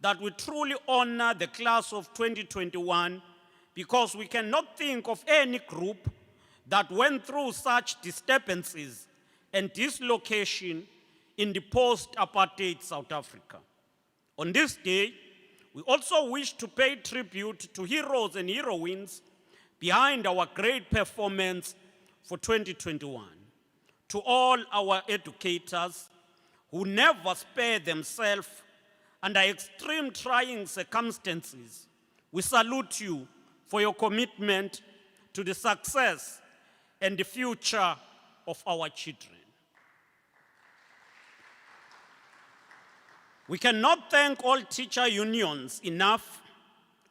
that we truly honor the class of 2021 because we cannot think of any group that went through such disturbances and dislocation in the post-apartheid South Africa. On this day, we also wish to pay tribute to heroes and heroines behind our great performance for 2021. To all our educators who never spare themselves under extreme trying circumstances, we salute you for your commitment to the success and the future of our children. We cannot thank all teacher unions enough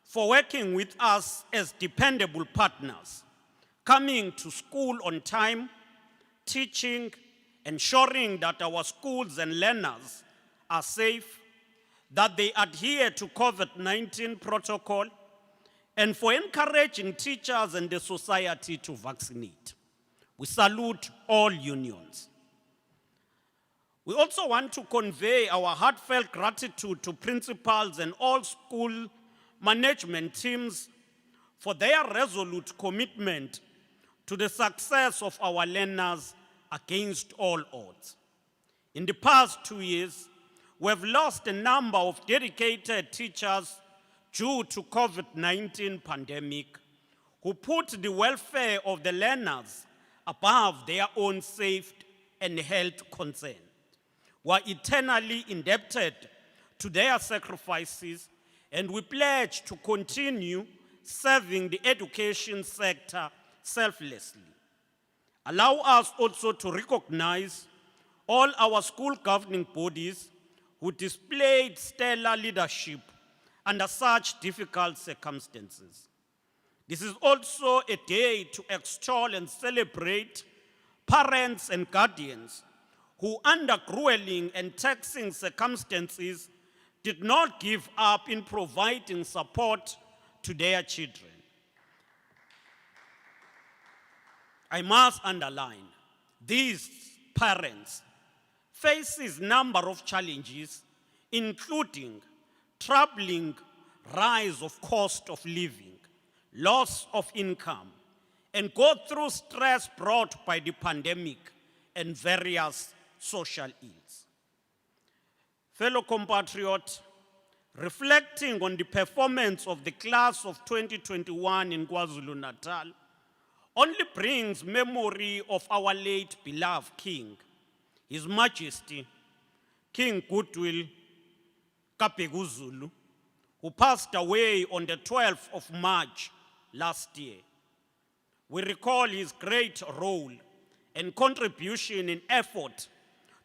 for working with us as dependable partners, coming to school on time, teaching, ensuring that our schools and learners are safe, that they adhere to COVID-19 protocol, and for encouraging teachers and the society to vaccinate. We salute all unions. We also want to convey our heartfelt gratitude to principals and all school management teams for their resolute commitment to the success of our learners against all odds. In the past 2 years, we have lost a number of dedicated teachers due to COVID-19 pandemic who put the welfare of the learners above their own safety and health concern. We are eternally indebted to their sacrifices, and we pledge to continue serving the education sector selflessly. Allow us also to recognize all our school governing bodies who displayed stellar leadership under such difficult circumstances. This is also a day to extol and celebrate parents and guardians who, under grueling and taxing circumstances, did not give up in providing support to their children. I must underline, these parents faces a number of challenges, including troubling rise of cost of living, loss of income, and go through stress brought by the pandemic and various social ills. Fellow compatriots, reflecting on the performance of the class of 2021 in KwaZulu-Natal only brings memory of our late beloved King, His Majesty, King Goodwill Kapeguzulu, who passed away on the 12th of March last year. We recall his great role and contribution in effort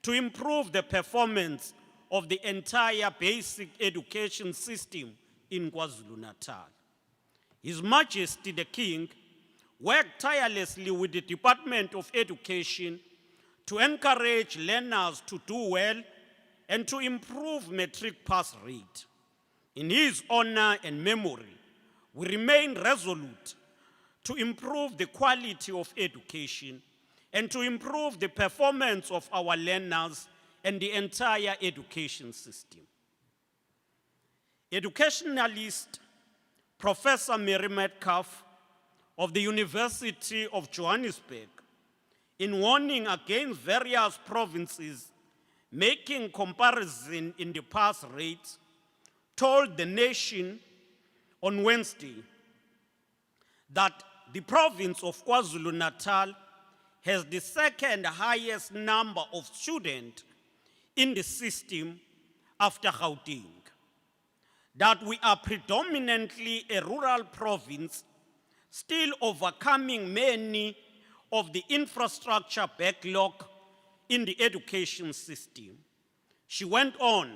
to improve the performance of the entire basic education system in KwaZulu-Natal. His Majesty the King worked tirelessly with the Department of Education to encourage learners to do well and to improve matric pass rate. In his honor and memory, we remain resolute to improve the quality of education and to improve the performance of our learners and the entire education system. Educationalist Professor Mary Metcalf of the University of Johannesburg, in warning against various provinces making comparison in the pass rates, told the nation on Wednesday that the province of KwaZulu-Natal has the second highest number of students in the system after Gauteng, that we are predominantly a rural province, still overcoming many of the infrastructure backlog in the education system. She went on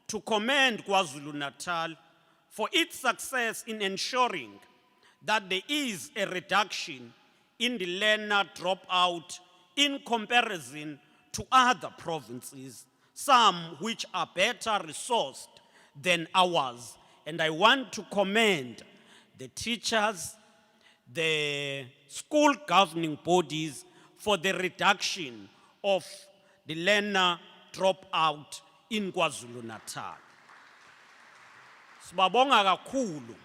to commend KwaZulu-Natal for its success in ensuring that there is a reduction in the learner dropout in comparison to other provinces, some which are better resourced than ours. And I want to commend the teachers, the school governing bodies for the reduction of the learner dropout in KwaZulu-Natal. Sibabonga kakhulu.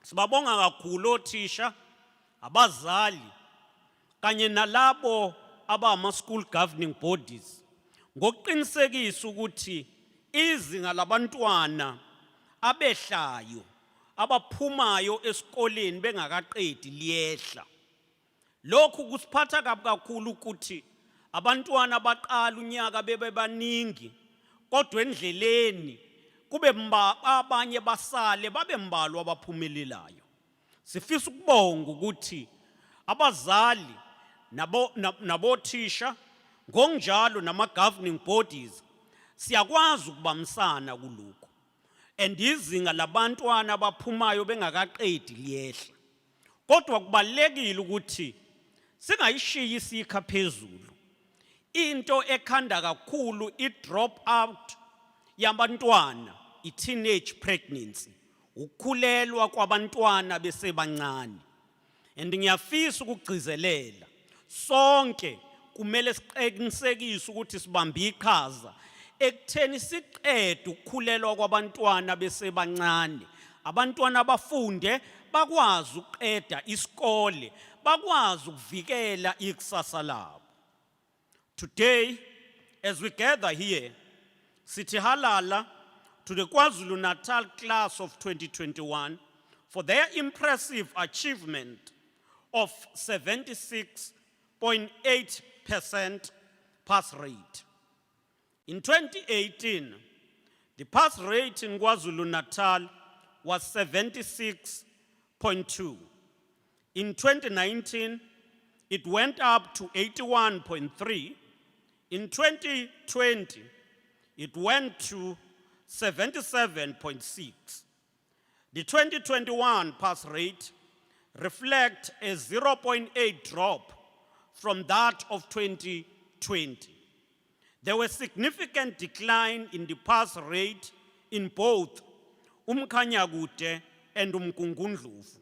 Sibabonga kakhulu othisha, abazali, kanye nalabo abama school governing bodies. Ngokuqinisekisa ukuthi izinga labantwana abehlayo abaphumayo esikoleni bengakaqedi liyehla. Lokhu kusiphatha kabi kakhulu ukuthi abantwana abaqala unyaka bebe baningi kodwa endleleni kube abanye basale babe mbalwa abaphumelelayo. Sifisa ukubonga ukuthi abazali nabothisha ngonjalo nama governing bodies siyakwazi ukubambisana kuloko. And izinga labantwana abaphumayo bengakaqedi liyehla. Kodwa kubalekile ukuthi singayishiyi isikha phezulu. Into ekhanda kakhulu i-drop out yabantwana, i-teenage pregnancy, ukukhulelwa kwabantwana besebancane. And ngiyafisa ukugcizelela sonke kumele siqinisekise ukuthi sibambe iqhaza ekutheni siqede ukukhulelwa kwabantwana besebancane. Abantwana bafunde bakwazi ukuqeda isikole, bakwazi ukuvikela ikusasa labo. Today, as we gather here, sithi halala to the KwaZulu-Natal class of 2021 for their impressive achievement of 76.8% pass rate. In 2018, the pass rate in KwaZulu-Natal was 76.2. In 2019, it went up to 81.3. In 2020, it went to 77.6. The 2021 pass rate reflects a 0.8 drop from that of 2020. There was significant decline in the pass rate in both Umkhanyakude and Umkungundlovu,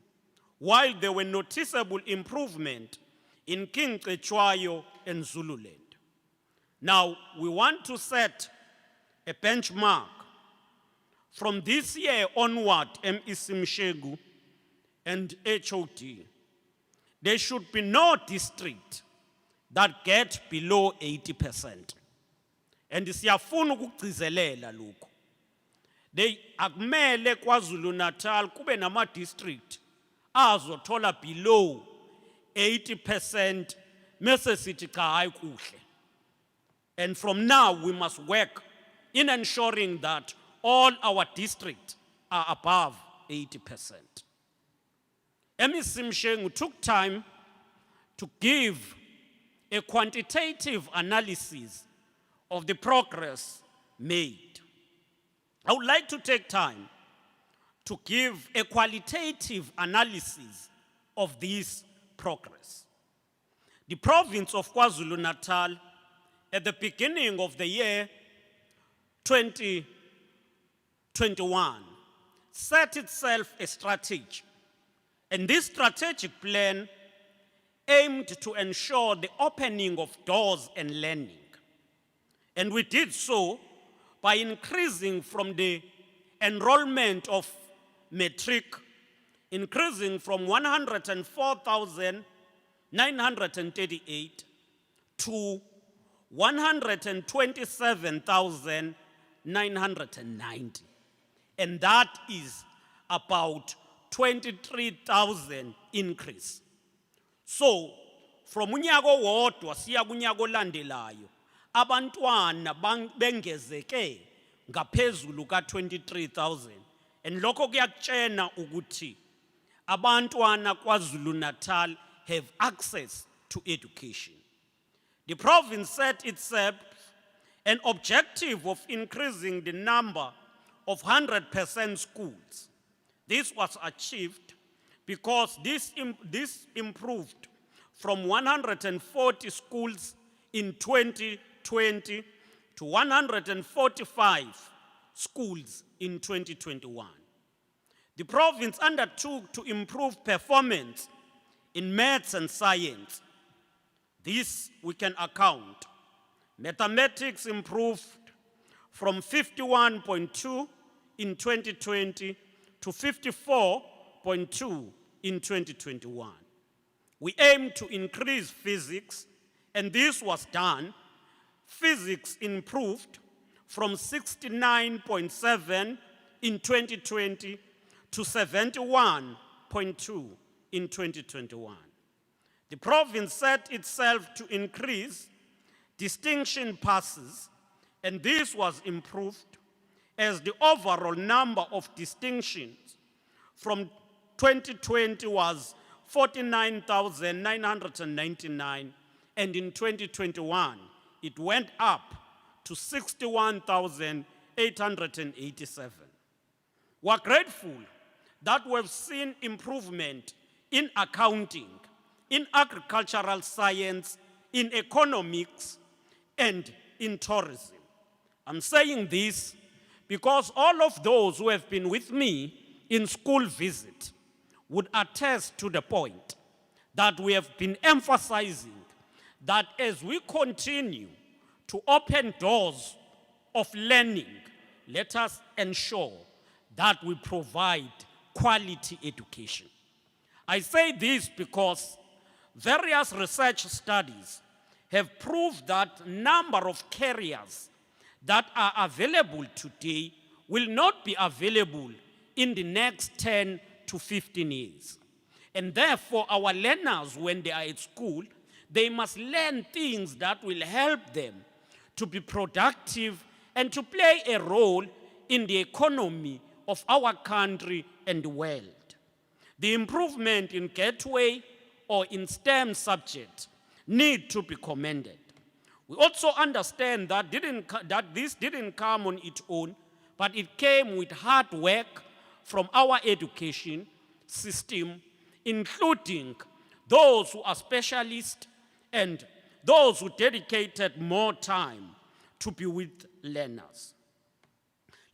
while there were noticeable improvement in King Cetshwayo and Zululand. Now, we want to set a benchmark. From this year onward, MEC Mshegu and HOD, there should be no district that get below 80%. And siyafuna ukugcizelela lokho. They akumele KwaZulu-Natal kube nama district azothola below 80% mase sithi cha hayi kuhle. And from now we must work in ensuring that all our districts are above 80%. MEC Mshengu took time to give a quantitative analysis of the progress made. I would like to take time to give a qualitative analysis of this progress. The province of KwaZulu-Natal at the beginning of the year 2021 set itself a strategy, and this strategic plan aimed to ensure the opening of doors and learning. And we did so by increasing from the enrollment of Matric, increasing from 104,938 to 127,990. And that is about 23,000 increase. So, from unyaka wodwa siya kunyaka olandelayo, abantwana bengezeke ngaphezulu ka 23,000. And lokho kuyakutshena ukuthi abantwana KwaZulu-Natal have access to education. The province set itself an objective of increasing the number of 100% schools. This was achieved because this improved from 140 schools in 2020 to 145 schools in 2021. The province undertook to improve performance in maths and science. This we can account. Mathematics improved from 51.2 in 2020 to 54.2 in 2021. We aim to increase physics, and this was done. Physics improved from 69.7 in 2020 to 71.2 in 2021. The province set itself to increase distinction passes, and this was improved as the overall number of distinctions from 2020 was 49,999, and in 2021 it went up to 61,887. We're grateful that we've seen improvement in accounting, in agricultural science, in economics, and in tourism. I'm saying this because all of those who have been with me in school visit would attest to the point that we have been emphasizing that as we continue to open doors of learning, let us ensure that we provide quality education. I say this because various research studies have proved that number of careers that are available today will not be available in the next 10 to 15 years. And therefore, our learners, when they are at school, they must learn things that will help them to be productive and to play a role in the economy of our country and the world. The improvement in Gateway or in STEM subjects need to be commended. We also understand that this didn't come on its own, but it came with hard work from our education system, including those who are specialists and those who dedicated more time to be with learners.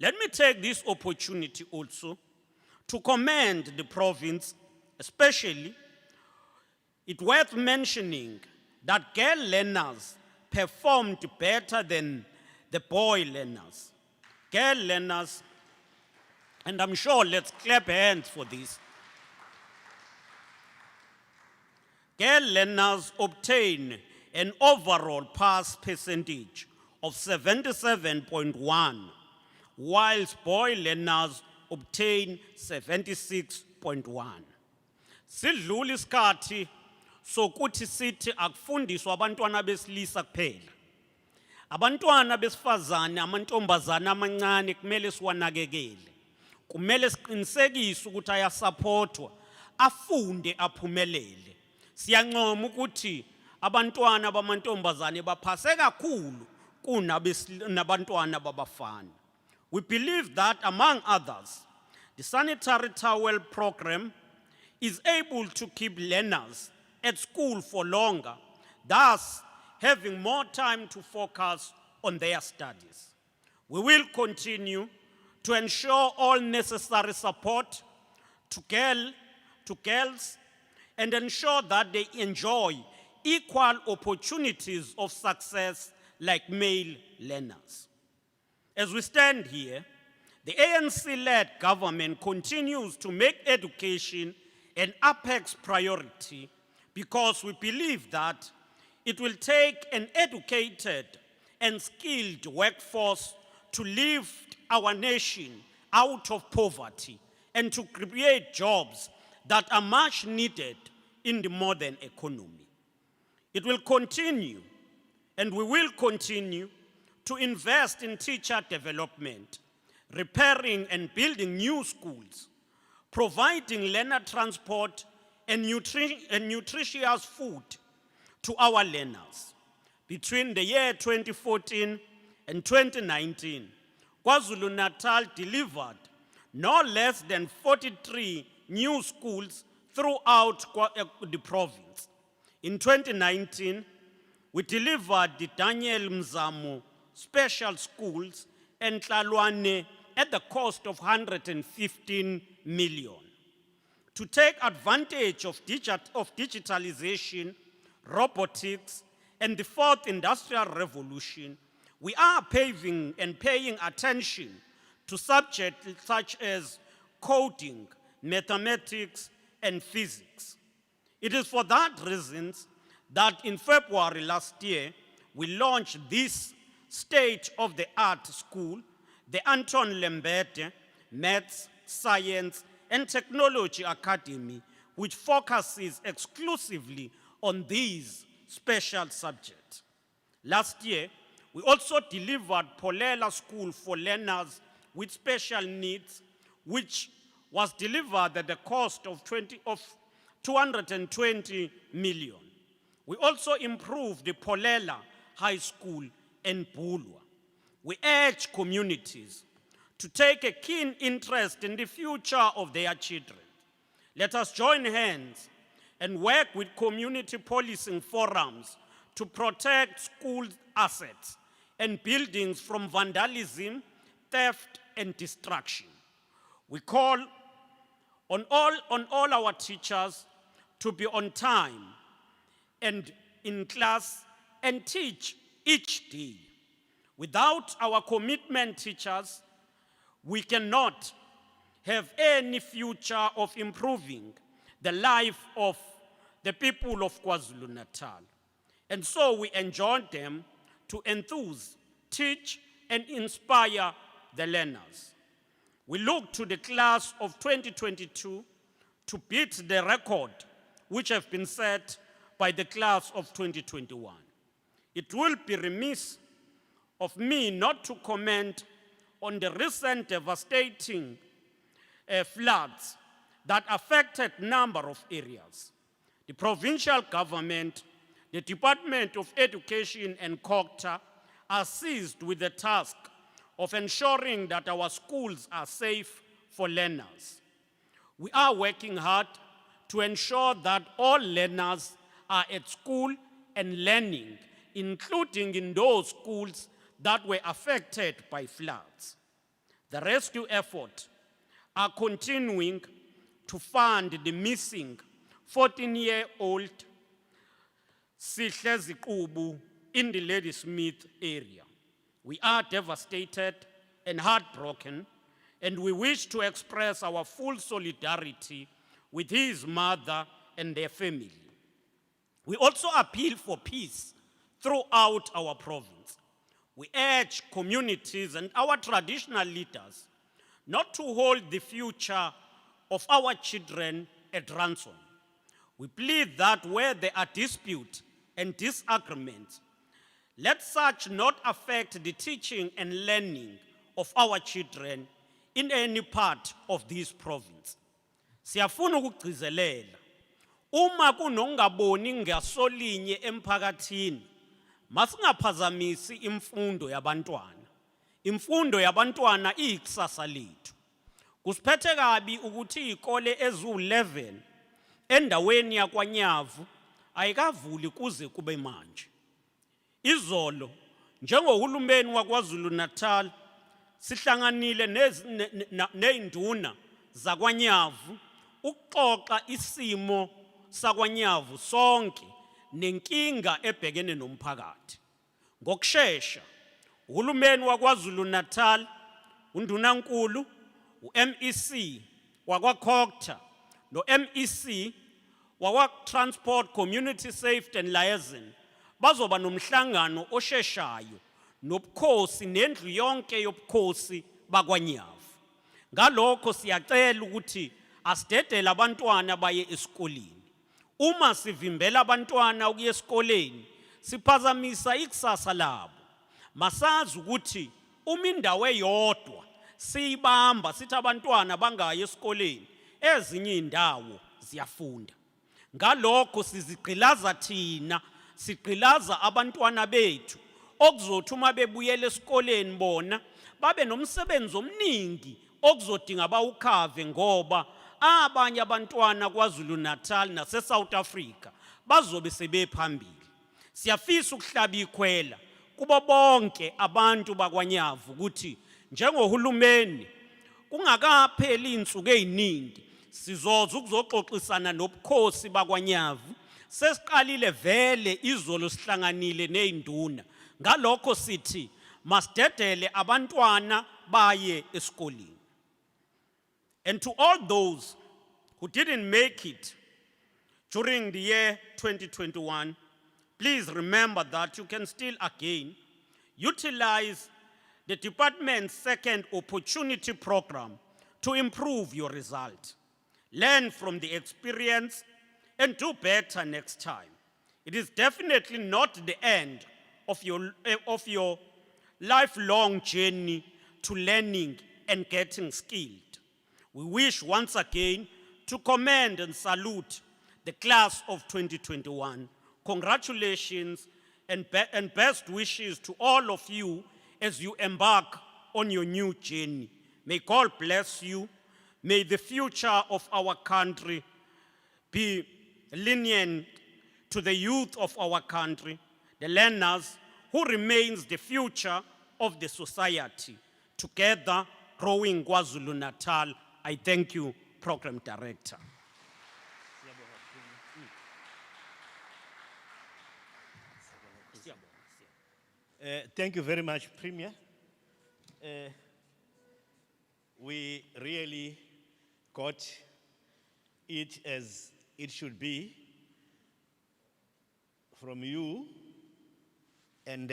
Let me take this opportunity also to commend the province, especially. It's worth mentioning that girl learners performed better than the boy learners. Girl learners, and I'm sure let's clap hands for this. Girl learners obtain an overall pass percentage of 77.1, whilst boy learners obtain 76.1. Sidlula isikhathi sokuthi sithi akufundiswa abantwana besilisa kuphela. Abantwana besifazane, amantombazane amancane kumele siwanakekele. Kumele siqinisekise ukuthi ayasupportwa, afunde aphumelele. Siyancoma ukuthi abantwana bamantombazane baphase kakhulu kunabantwana babafana. We believe that, among others, the sanitary towel program is able to keep learners at school for longer, thus having more time to focus on their studies. We will continue to ensure all necessary support to girls and ensure that they enjoy equal opportunities of success like male learners. As we stand here, the ANC-led government continues to make education an apex priority because we believe that it will take an educated and skilled workforce to lift our nation out of poverty and to create jobs that are much needed in the modern economy. It will continue, and we will continue, to invest in teacher development, repairing and building new schools, providing learner transport and nutritious food to our learners. Between the year 2014 and 2019, KwaZulu-Natal delivered no less than 43 new schools throughout the province. In 2019, we delivered the Daniel Mzamo Special Schools entlalwane at the cost of 115 million. To take advantage of digitalization, robotics, and the fourth industrial revolution, we are paying attention to subjects such as coding, mathematics, and physics. It is for that reason that in February last year, we launched this state-of-the-art school, the Anton Lembede Maths, Science, and Technology Academy, which focuses exclusively on these special subjects. Last year, we also delivered Polela School for Learners with Special Needs, which was delivered at the cost of 220 million. We also improved the Polela High School in Bulwa. We urge communities to take a keen interest in the future of their children. Let us join hands and work with community policing forums to protect school assets and buildings from vandalism, theft, and destruction. We call on all our teachers to be on time and in class and teach each day. Without our commitment teachers, we cannot have any future of improving the life of the people of KwaZulu-Natal. And so we enjoin them to enthuse, teach, and inspire the learners. We look to the class of 2022 to beat the record which have been set by the class of 2021. It will be remiss of me not to comment on the recent devastating floods that affected a number of areas. The provincial government, the Department of Education, and COGTA are seized with the task of ensuring that our schools are safe for learners. We are working hard to ensure that all learners are at school and learning, including in those schools that were affected by floods. The rescue efforts are continuing to fund the missing 14-year-old Sihle Zikubu in the Ladysmith area. We are devastated and heartbroken, and we wish to express our full solidarity with his mother and their family. We also appeal for peace throughout our province. We urge communities and our traditional leaders not to hold the future of our children at ransom. We plead that where there are disputes and disagreements, let such not affect the teaching and learning of our children in any part of this province. Siyafuna ukugcizelela, uma kunokungaboni ngasolinye emphakathini, masingaphazamisi imfundo yabantwana. Imfundo yabantwana iyikusasa lethu. Kusiphethe kabi ukuthi izikole ezu-11 endaweni yakwaNyavu ayikavuli kuze kube manje. Izolo, njengohulumeni waKwaZulu-Natal, sihlanganile nezinduna zakwaNyavu ukuxoxa isimo sakwaNyavu sonke nenkinga ebhekene nomphakathi. Ngokusheshsha, uhulumeni waKwaZulu-Natal, undunankulu, uMEC wakwaCOGTA, no-MEC wakwa-Transport Community Safety and Liaison bazoba nomhlangano osheshayo nobukhosi nendlu yonke yobukhosi bakwaNyavu. Ngalokho siyacela ukuthi asidedele abantwana baye esikoleni. Uma sivimbela abantwana ukuya esikoleni, siphazamisa ikusasa labo. Masazi ukuthi uma indawo eyodwa siyibamba sithi abantwana bangayi esikoleni, ezinye indawo ziyafunda. Ngalokho sizigqilaza thina, sigqilaza abantwana bethu okuzothi uma bebuyela esikoleni bona babe nomsebenzi omningi okuzodinga bawukhave, ngoba abanye abantwana KwaZulu-Natal nase-South Africa bazobe sebephambili. Siyafisa ukuhlaba ikhwela kubo bonke abantu bakwaNyavu ukuthi Njengohulumeni kungakapheli insuku eziningi sizoza ukuzoxoxisana nobukhosi bakwaNyavu sesiqalile vele izolo sihlanganile nezinduna ngalokho sithi masidedele abantwana baye esikoleni. And to all those who didn't make it during the year 2021, please remember that you can still again utilize the department's second opportunity program to improve your result. Learn from the experience and do better next time. It is definitely not the end of your lifelong journey to learning and getting skilled. We wish once again to commend and salute the class of 2021. Congratulations and best wishes to all of you as you embark on your new journey. May God bless you. May the future of our country be lenient to the youth of our country, the learners who remains the future of the society. Together, growing KwaZulu-Natal. I thank you, Program Director. Thank you very much, Premier. We really got it as it should be from you. And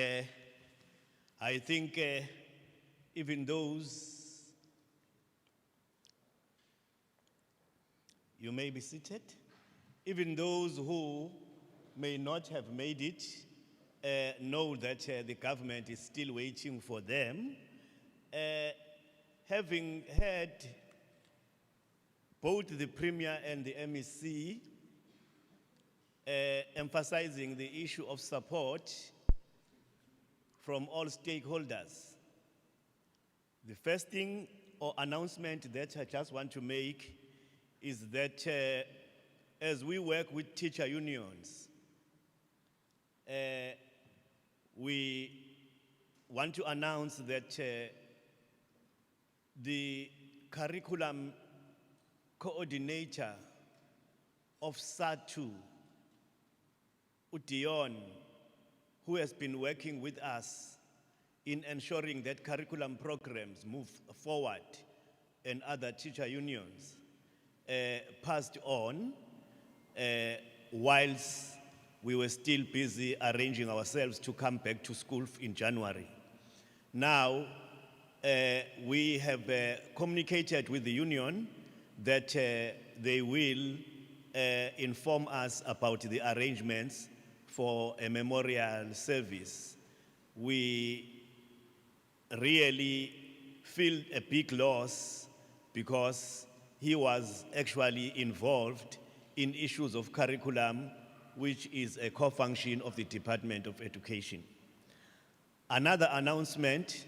I think even those, you may be seated, even those who may not have made it know that the government is still waiting for them. Having heard both the Premier and the MEC emphasizing the issue of support from all stakeholders, the first thing or announcement that I just want to make is that as we work with teacher unions, we want to announce that the curriculum coordinator of SATU, Dion, who has been working with us in ensuring that curriculum programs move forward and other teacher unions, passed on whilst we were still busy arranging ourselves to come back to school in January. Now, we have communicated with the union that they will inform us about the arrangements for a memorial service. We really feel a big loss because he was actually involved in issues of curriculum, which is a core function of the Department of Education. Another announcement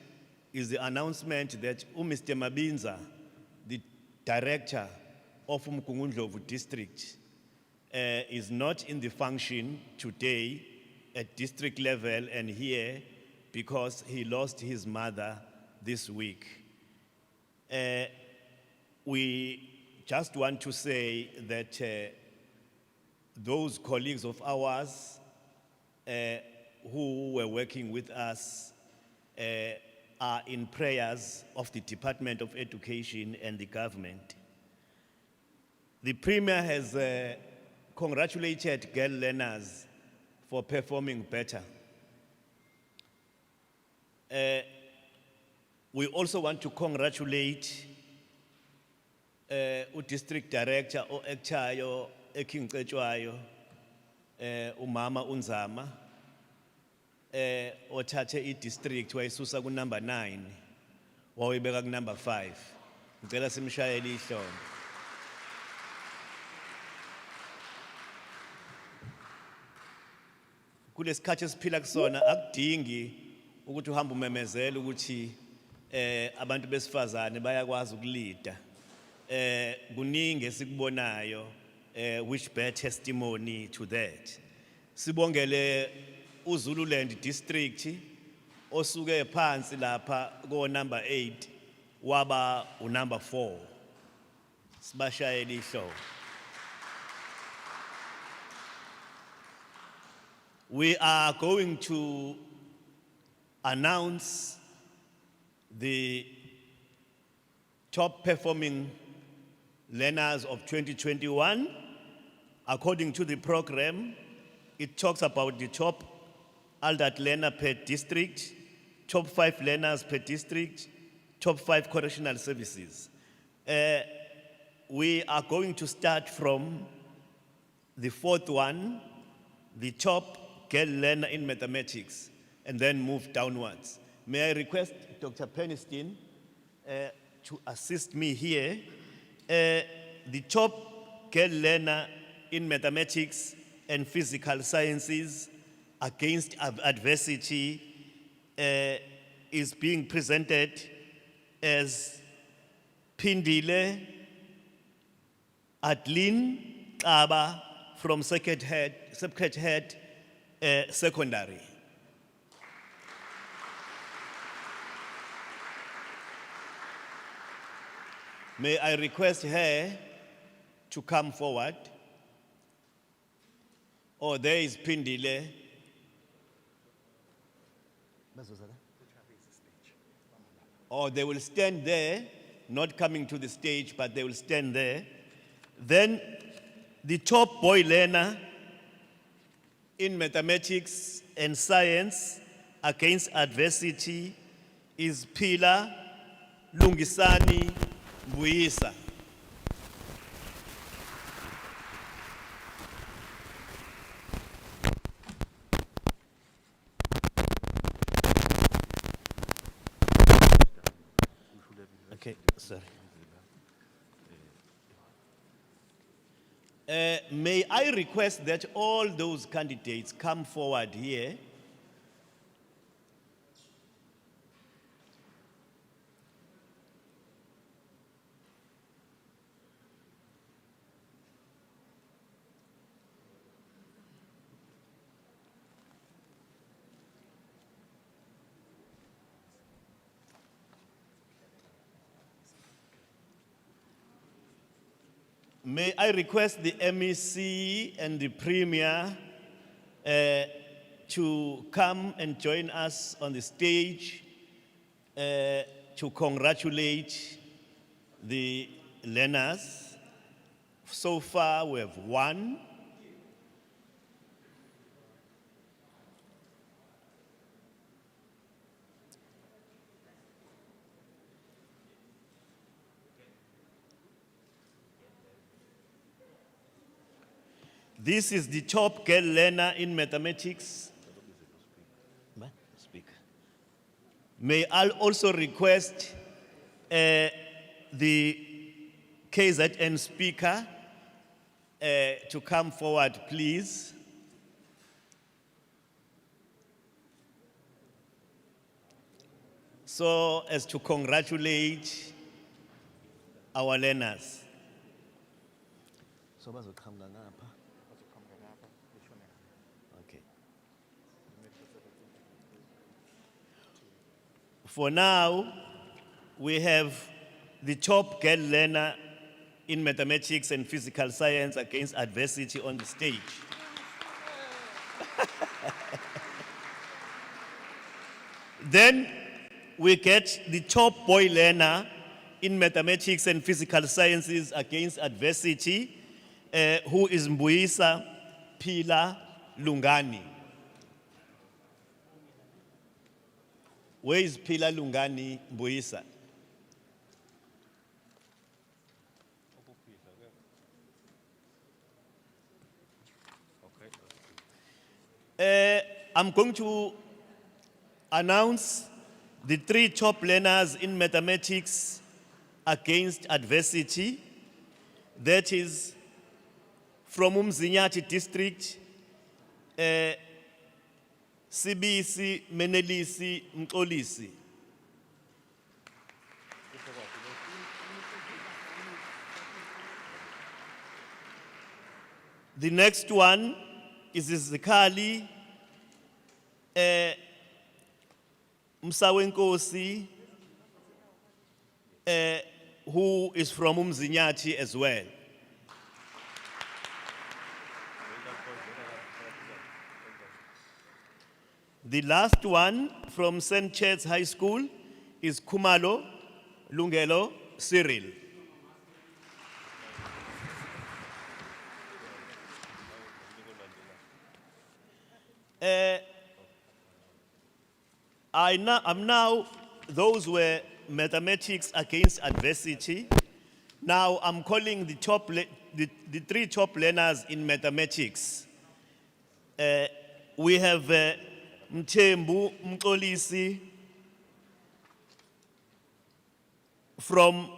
is the announcement that Mr. Mabinza, the director of Mkungundlovu district, is not in the function today at district level and here because he lost his mother this week. We just want to say that those colleagues of ours who were working with us are in prayers of the Department of Education and the government. The Premier has congratulated girl learners for performing better. We also want to congratulate District Director o-Ektayo Ekingcetshwayo, umama Unzama, othathe i-district wayisusa ku-number 9 wawuyibeka ku-number 5. Ngicela simshayele ihlombe. Kulesikhathi esiphila kusona akudingi ukuthi uhambe umemezela ukuthi abantu besifazane bayakwazi ukulida. Kuningi esikubonayo which bear testimony to that. Sibongele uZululand district osuke phansi lapha ko number 8 waba number 4. Sibashayele ihlobo. We are going to announce the top performing learners of 2021. According to the program, it talks about the top adult learner per district, top 5 learners per district, top 5 correctional services. We are going to start from the 4th one, the top girl learner in mathematics, and then move downwards. May I request Dr. Peniston to assist me here? The top girl learner in mathematics and physical sciences against adversity is being presented as Pindile Adeline Aba from Sacred Head Secondary. May I request her to come forward? Oh, there is Pindile. Or they will stand there, not coming to the stage, but they will stand there. Then the top boy learner in mathematics and science against adversity is Pila Lungisani Mbuyisa. Okay, sorry. May I request that all those candidates come forward here? May I request the MEC and the Premier to come and join us on the stage to congratulate the learners. So far, we have 1. This is the top girl learner in mathematics. May I also request the KZN speaker to come forward, please. So as to congratulate our learners. So okay. For now, we have the top girl learner in mathematics and physical science against adversity on the stage. Then we get the top boy learner in mathematics and physical sciences against adversity, who is Mbuyisa Pila Lungani. Where is Pila Lungani Mbuyisa? I'm going to announce the 3 top learners in mathematics against adversity. That is from Umzinyati district, Sibisi Menelisi Mkolisi. The next one is Zikali Msawenkosi, who is from Umzinyathi as well. The last one from St. Chad's High School is Kumalo Lungelo Cyril. I'm now, those were mathematics against adversity. Now I'm calling the three top learners in mathematics. We have Mthembu Mxolisi from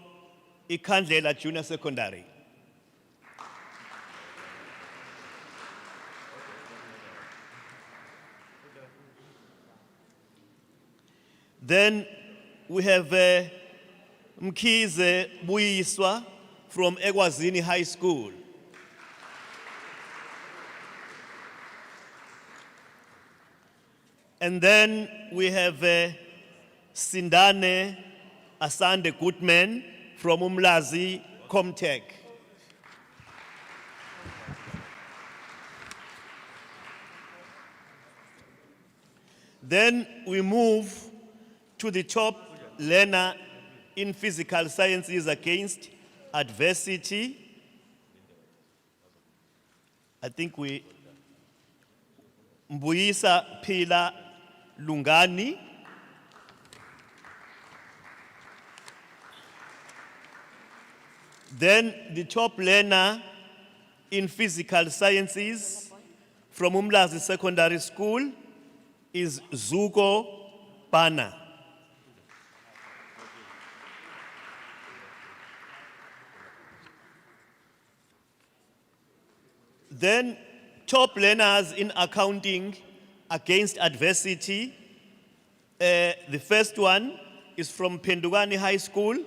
Ikandlela Junior Secondary. Then we have Mkize Buyiswa from Egwazini High School. And then we have Sindane Asande Goodman from Umlazi Comtech. Then we move to the top learner in physical sciences against adversity. I think we Mbuyisa Pila Lungani. Then the top learner in physical sciences from Umlazi Secondary School is Zuko Pana. Then top learners in accounting against adversity. The first one is from Pendugani High School,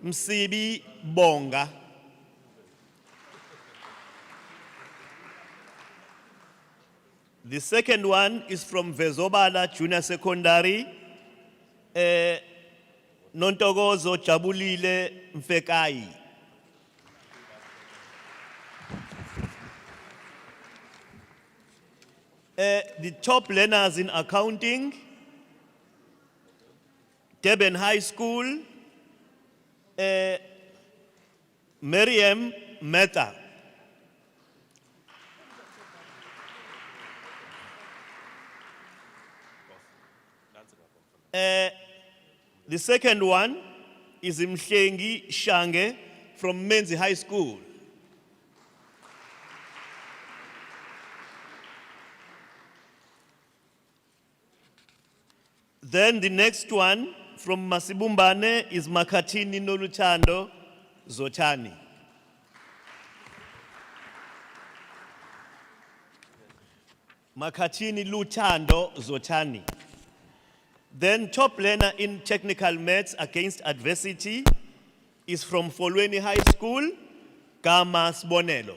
Msibi Bonga. The second one is from Vezobala Junior Secondary, Nontogozo Chabulile Mfekai. The top learners in accounting, Durban High School, Miriam Mehta. The second one is Mhlengi Shange from Menzi High School. Then the next one from Masibumbane is Makatini Noluchando Zotani. Makatini Luchando Zotani. Then top learner in technical maths against adversity is from Folweni High School, Gama Sbonelo.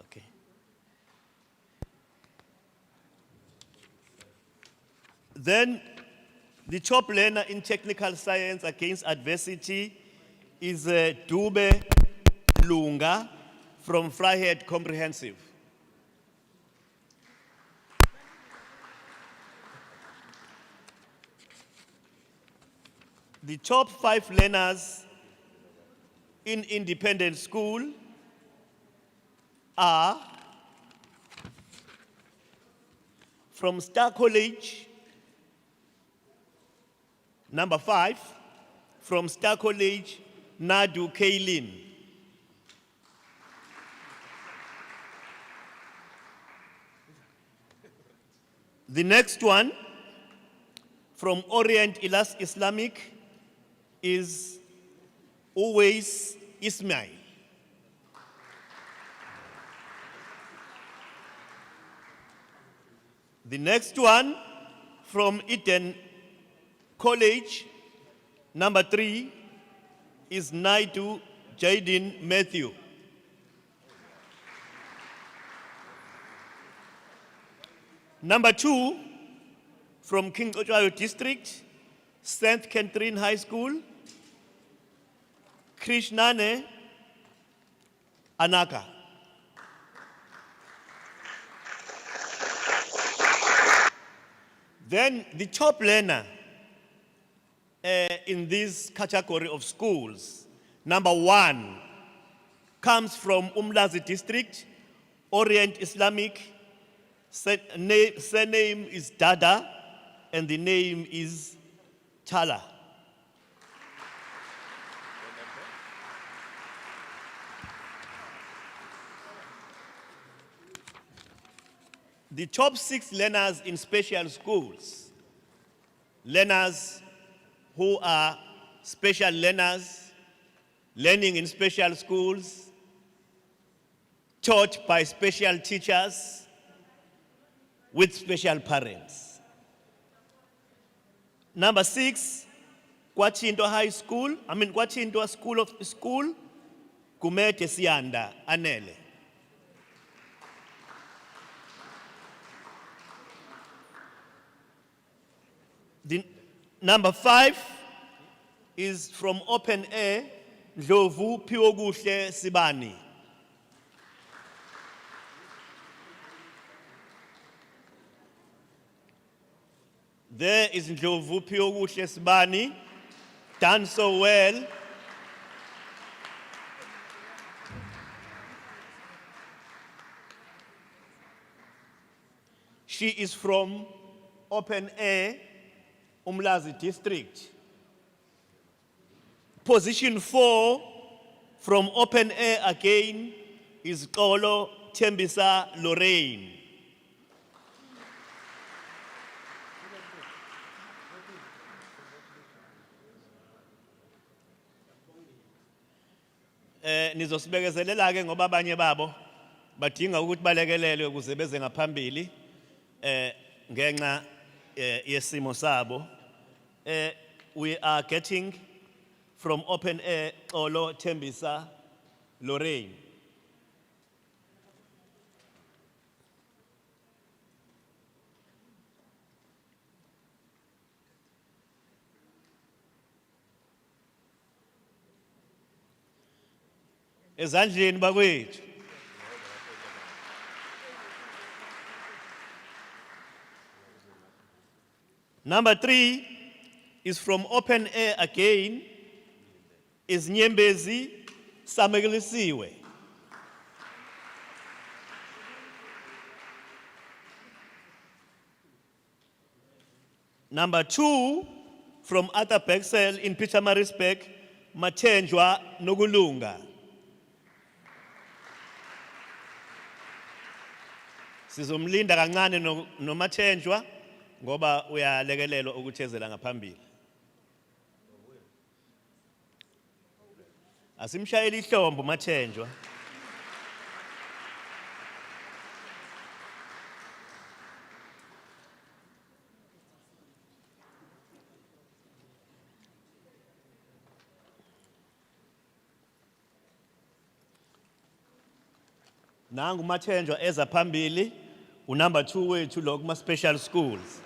Okay. Then the top learner in technical science against adversity is Dube Lunga from Freihead Comprehensive. The top 5 learners in independent school are from Star College, number 5, from Star College, Nadu Kaylin. The next one, from Orient Islamic, is always Ismail. The next one from Eden College, number 3, is Naidu Jaden Matthew. Number 2, from King Ochayo District, St. Catherine High School, Krishnane Anaka. Then the top learner in this category of schools, number 1, comes from Umlazi District, Orient Islamic. Surname is Dada, and the name is Chala. The top 6 learners in special schools, learners who are special learners, learning in special schools, taught by special teachers, with special parents. Number 6, Kwachinto High School, Kwachinto School, Kumete Sianda, Anele. The number 5 is from Open Air, Ndlovu Piwoguhle Sibani. There is Ndlovu Piwoguhle Sibani, done so well. She is from Open Air, Umlazi District. Position 4 from Open Air again is Kolo Tembisa Lorraine. Nizosibekezelela ke ngoba abanye babo badinga ukuthi balekelelwe ukuze beze ngaphambili ngenxa yesimo sabo. We are getting from Open Air Olo Tembisa Lorraine. Ezandleni bakwethu. Number 3 is from Open Air again, is Nyembezi Samegelisiwe. Number 2 from Arthur Bexel in Pietermaritzburg, Mathenjwa Nogulunga. Sizomlinda kancane no Mathenjwa ngoba uyalekelelwa ukuthezela ngaphambili. Asimshayela ihlombo Mathenjwa. Nangu Mathenjwa eza phambili, number 2 wethu lo kuma special schools.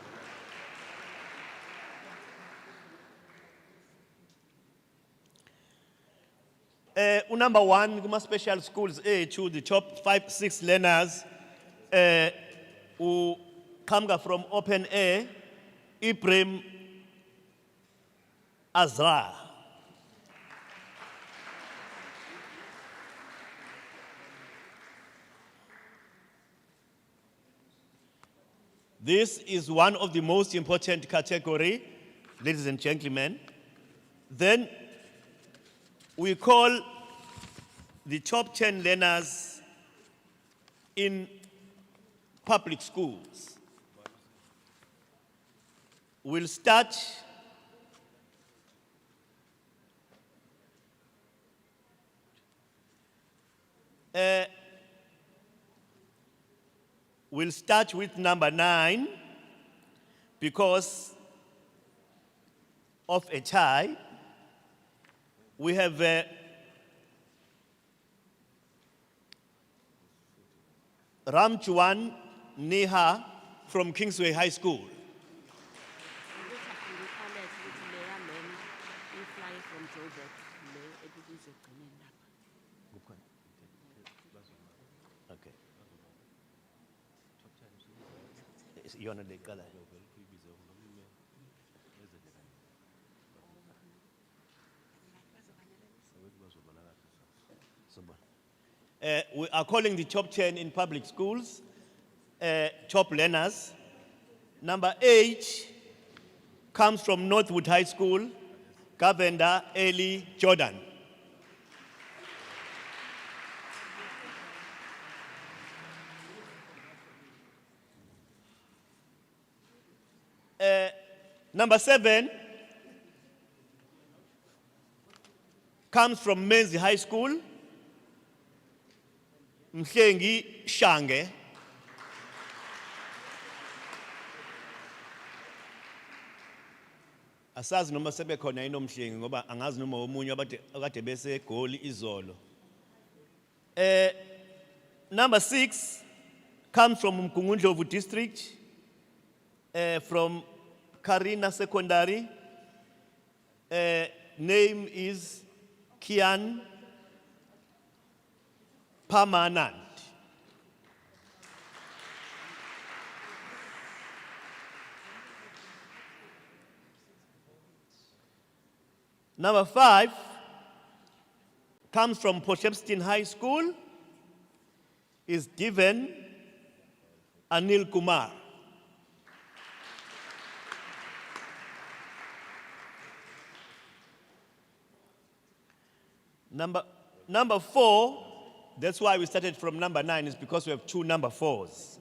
Number 1 kuma special schools to the top 5-6 learners who come from Open Air, Ibrahim Azra. This is one of the most important category, ladies and gentlemen. Then we call the top 10 learners in public schools. We'll start with number 9 because of a tie. We have Ramchuan Neha from Kingsway High School. ukuthi angiqalethe ukuthi leya man ifly from Joburg le ebibizwe egcineni lapha. Okay. Yona le qala. We are calling the top 10 in public schools, top learners. Number 8 comes from Northwood High School, Governor Eli Jordan. Number 7 comes from Menzi High School, Mhlengi Shange. Asazi noma sebekhona yini omhlengi ngoba angazi noma omunye akade bese egoli izolo. Number 6 comes from Mgungundlovu district, from Karina Secondary. Name is Kian Permanent. Number 5 comes from Potchefstroom High School, is Diven Anil Kumar. Number 4, that's why we started from number 9, is because we have 2 number 4s.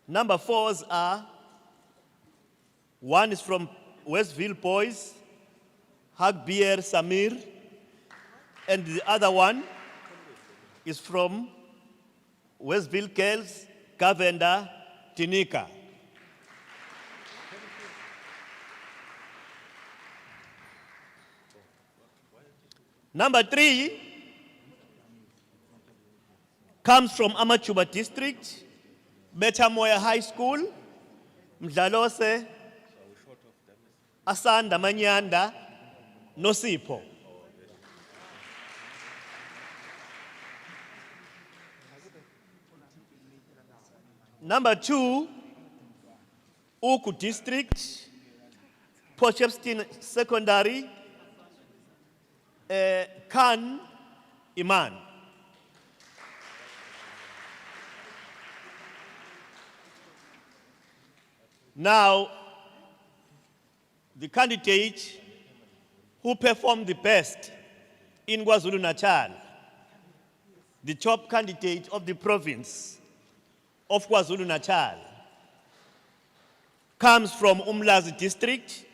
Number 4s are, one is from Westville Boys, Hagbier Samir, and the other one is from Westville Girls, Governor Tinika. Number 3 comes from Amachuba District, Betamoya High School, Mdlalose, Asanda Manyanda, Nosipo. Number 2, Uku District, Potchefstroom Secondary, Khan Iman. Now, the candidate who performed the best in KwaZulu-Natal, the top candidate of the province of KwaZulu-Natal, comes from Umlazi District,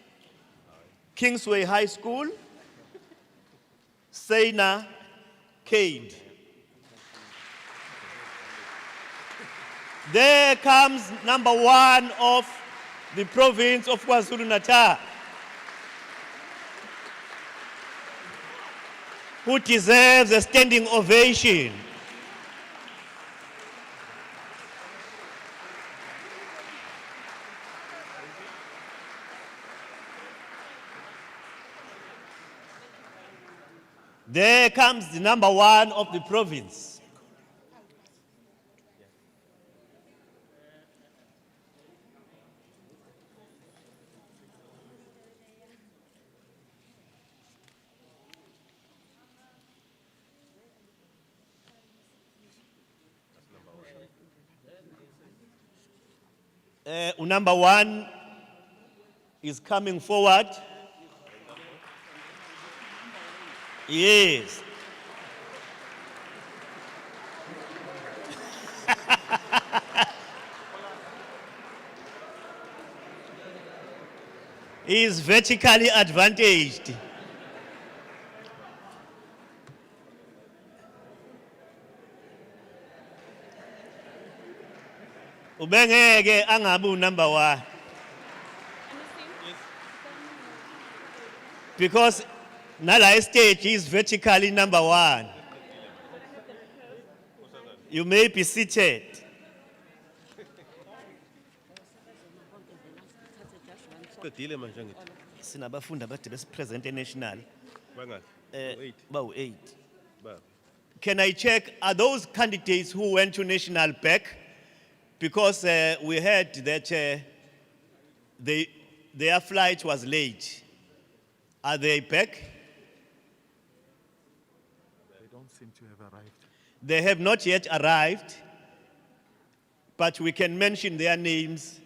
Kingsway High School, Seina Cade. There comes number 1 of the province of KwaZulu-Natal, who deserves a standing ovation. There comes the number 1 of the province. Number 1 is coming forward. Yes. He is vertically advantaged. Ubengeke angabu number 1. Because Nala stage is vertically number 1. You may be seated. Qedile manje ngithi. Sinabafundi abade besipresent national. Bangaki? Eight. About 8. Ba. Can I check, are those candidates who went to national back? Because we heard that their flight was late. Are they back? They don't seem to have arrived. They have not yet arrived, but we can mention their names.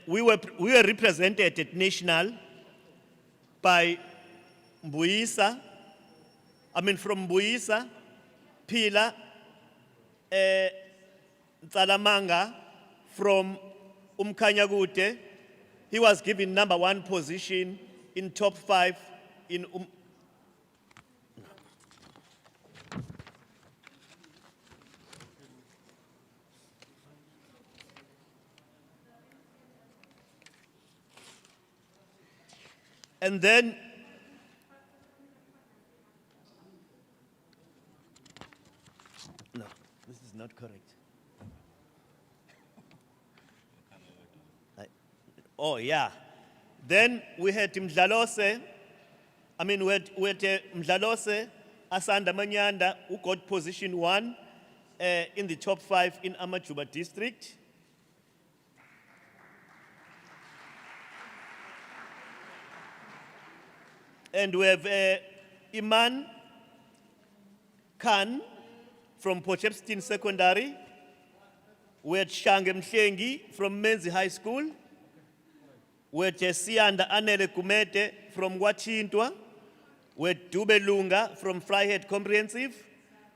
We were represented at national by Mbuisa, from Mbuisa, Pila, Nsalamanga, from Umkanyagute. He was given number 1 position in top 5 in And then no, this is not correct. Oh yeah. Then we had Mdlalose. We had Mdlalose, Asanda Manyanda, who got position 1 in the top 5 in Amajuba district. And we have Iman Khan from Potchefstroom Secondary. We had Shange Mhlengi from Menzi High School. We had Sianda Anele Kumete from Wachintwa. We had Dube Lunga from Fryhead Comprehensive.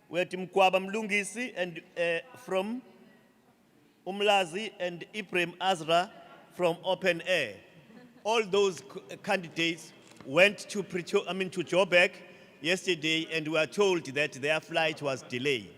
We had Mkwaba Mlungisi and from Umlazi, and Ibrahim Azra from Open Air. All those candidates went to to Joburg yesterday and were told that their flight was delayed.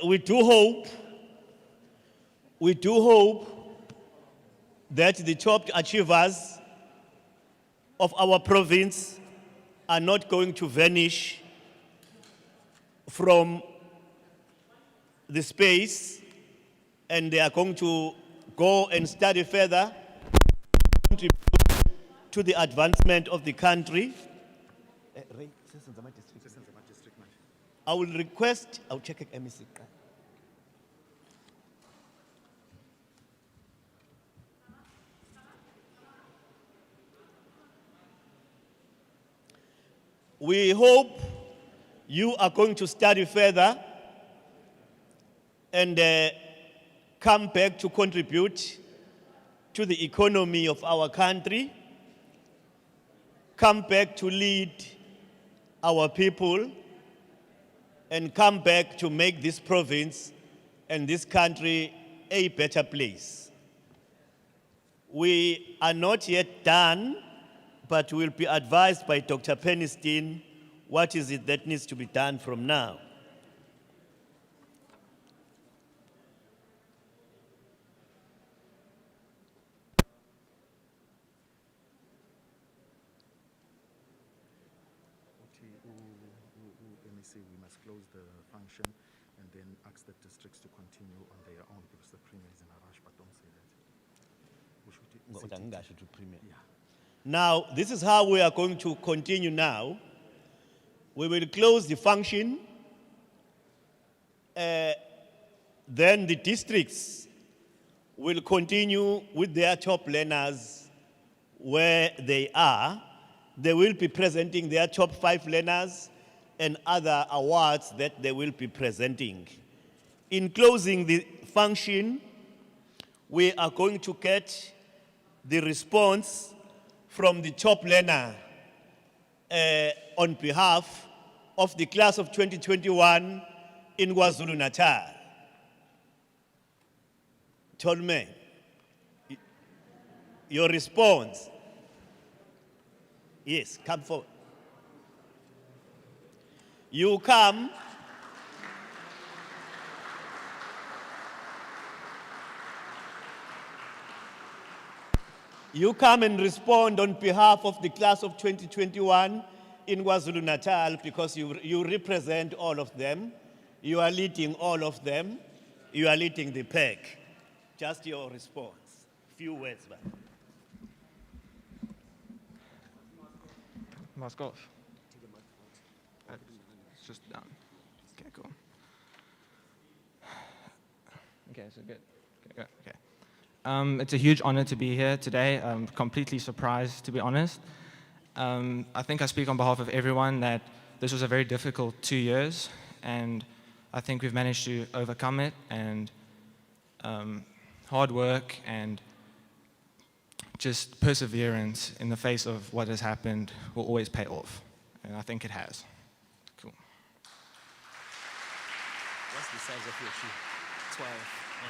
We do hope that the top achievers of our province are not going to vanish from the space, and they are going to go and study further, contribute to the advancement of the country. I will request, I'll check it, MEC. We hope you are going to study further and come back to contribute to the economy of our country, come back to lead our people, and come back to make this province and this country a better place. We are not yet done, but we'll be advised by Dr. Penniston what is it that needs to be done from now. MEC, we must close the function and then ask the districts to continue on their own because the premier is in a rush, but don't say that. We should say it. Yeah. Now, this is how we are going to continue now. We will close the function. Then the districts will continue with their top learners where they are. They will be presenting their top 5 learners. and other awards that they will be presenting. In closing the function, we are going to get the response from the top learner on behalf of the class of 2021 in KwaZulu-Natal. Tolman, your response. Yes, come forward. You come. You come and respond on behalf of the class of 2021 in KwaZulu-Natal because you represent all of them. You are leading all of them. You are leading the pack. Just your response. Few words, man. Mask off. It's just down. Okay, cool. Okay, so good. Okay. It's a huge honor to be here today. I'm completely surprised, to be honest. I think I speak on behalf of everyone that this was a very difficult 2 years, and I think we've managed to overcome it, and hard work and just perseverance in the face of what has happened will always pay off. And I think it has. Cool. What's the size of your shoe? 12.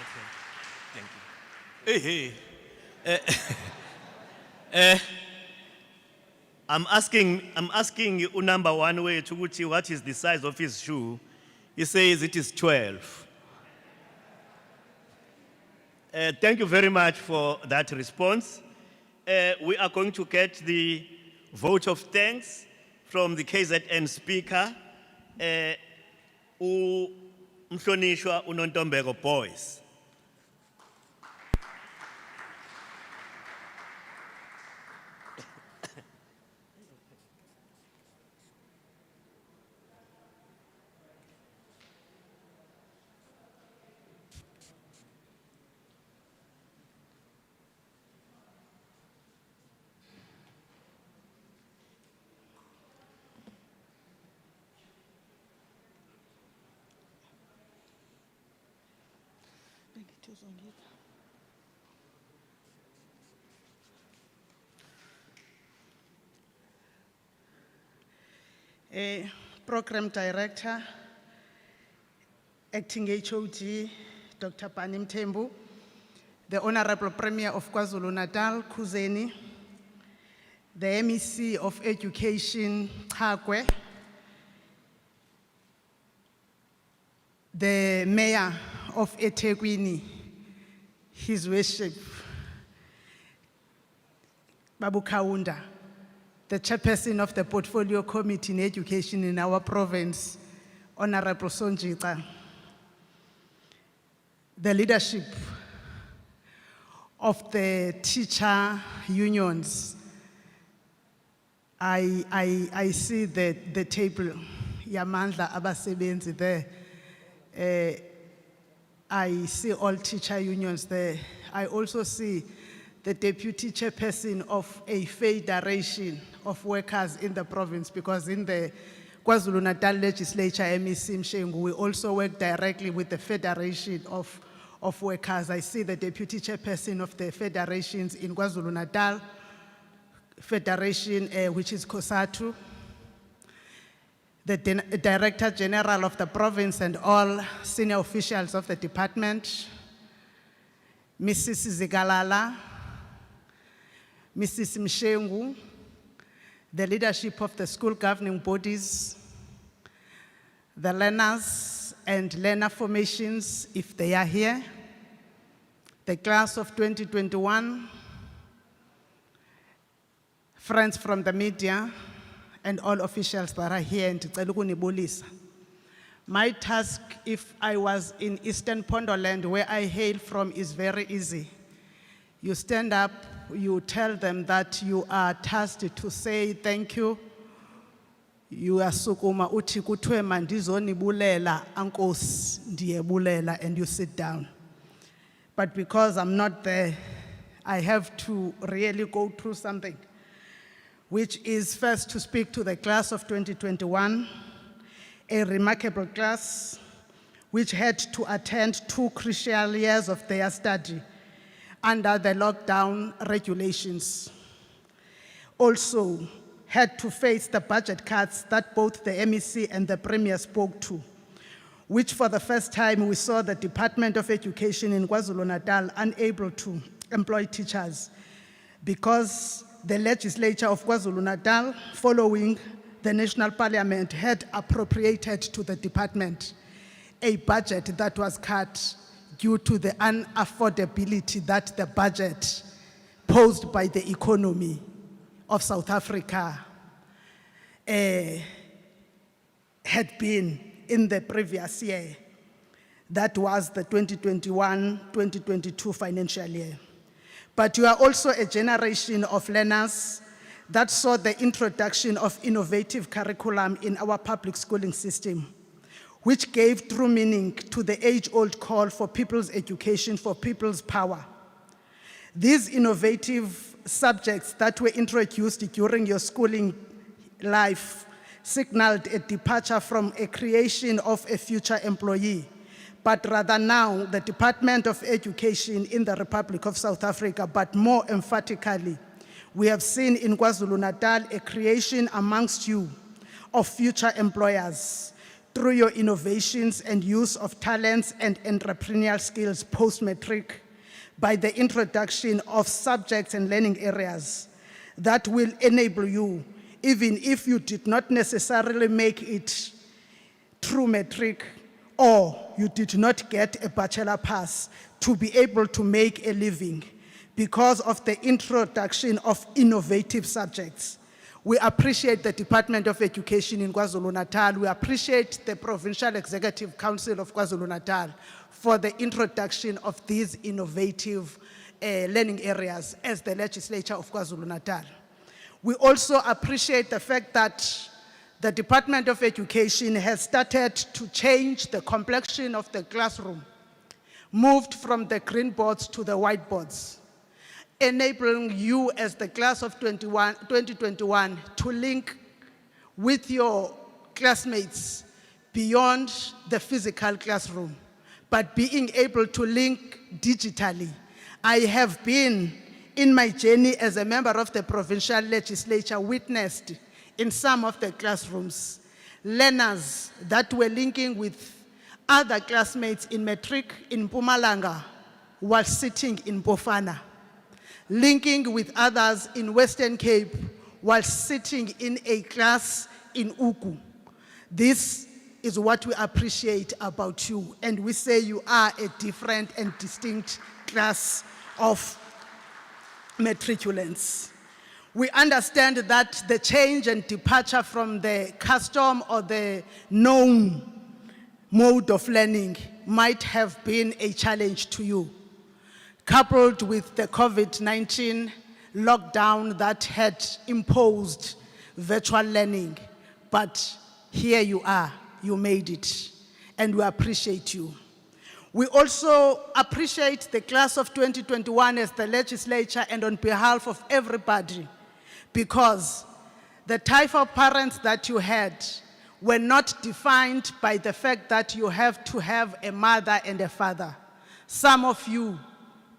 Okay. Thank you. I'm asking you number one way to what is the size of his shoe. He says it is 12. Thank you very much for that response. We are going to get the vote of thanks from the KZN speaker, Mhlonishwa Unontombeko Boys. Program Director, Acting HOD, Dr. Panim Tembu, the Honorable Premier of KwaZulu-Natal, Kuzeni, the MEC of Education, Chakwe, the Mayor of eThekwini, His Worship, Babu Kaunda, the Chairperson of the Portfolio Committee in Education in our province, Honorable Sonjita, the leadership of the teacher unions. I see the table, Yamandla Abasebenzi there. I see all teacher unions there. I also see the deputy chairperson of a federation of workers in the province, because in the KwaZulu-Natal legislature, MEC Mshengu, we also work directly with the federation of workers. I see the deputy chairperson of the federations in KwaZulu-Natal, federation which is COSATU, the Director General of the province and all senior officials of the department, Mrs. Zigalala, Mrs. Mshengu, the leadership of the school governing bodies, the learners and learner formations, if they are here, the class of 2021, friends from the media, and all officials that are here in Tselukunibulisa. My task, if I was in Eastern Pondoland, where I hail from, is very easy. You stand up, you tell them that you are tasked to say thank you. You are sukuma uthi kuthiwe mandizonibulela ankosi ndiyebulela, and you sit down. But because I'm not there, I have to really go through something, which is first to speak to the class of 2021, a remarkable class which had to attend 2 crucial years of their study under the lockdown regulations. Also had to face the budget cuts that both the MEC and the Premier spoke to, which for the first time we saw the Department of Education in KwaZulu-Natal unable to employ teachers because the legislature of KwaZulu-Natal, following the National Parliament, had appropriated to the department a budget that was cut due to the unaffordability that the budget posed by the economy of South Africa had been in the previous year. That was the 2021-2022 financial year. But you are also a generation of learners that saw the introduction of innovative curriculum in our public schooling system, which gave true meaning to the age-old call for people's education, for people's power. These innovative subjects that were introduced during your schooling life signaled a departure from a creation of a future employee, but rather now the Department of Education in the Republic of South Africa, but more emphatically, we have seen in KwaZulu-Natal a creation amongst you of future employers through your innovations and use of talents and entrepreneurial skills post-matric by the introduction of subjects and learning areas that will enable you, even if you did not necessarily make it through matric or you did not get a bachelor pass, to be able to make a living because of the introduction of innovative subjects. We appreciate the Department of Education in KwaZulu-Natal. We appreciate the Provincial Executive Council of KwaZulu-Natal for the introduction of these innovative learning areas as the legislature of KwaZulu-Natal. We also appreciate the fact that the Department of Education has started to change the complexion of the classroom, moved from the green boards to the white boards, enabling you as the class of 2021 to link with your classmates beyond the physical classroom, but being able to link digitally. I have been, in my journey as a member of the provincial legislature, witnessed in some of the classrooms, learners that were linking with other classmates in Matric in Mpumalanga while sitting in Bofana, linking with others in Western Cape while sitting in a class in Uku. This is what we appreciate about you, and we say you are a different and distinct class of matriculants. We understand that the change and departure from the custom or the known mode of learning might have been a challenge to you, coupled with the COVID-19 lockdown that had imposed virtual learning. But here you are, you made it, and we appreciate you. We also appreciate the class of 2021 as the legislature and on behalf of everybody, because the type of parents that you had were not defined by the fact that you have to have a mother and a father. Some of you,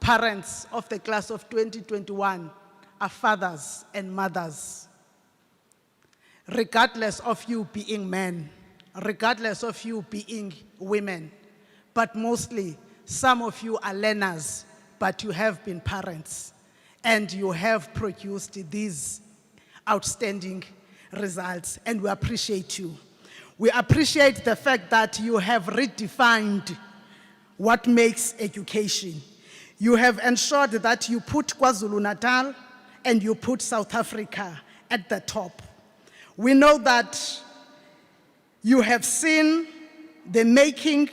parents of the class of 2021, are fathers and mothers. Regardless of you being men, regardless of you being women, but mostly some of you are learners, but you have been parents, and you have produced these outstanding results, and we appreciate you. We appreciate the fact that you have redefined what makes education. You have ensured that you put KwaZulu-Natal and you put South Africa at the top. We know that you have seen the making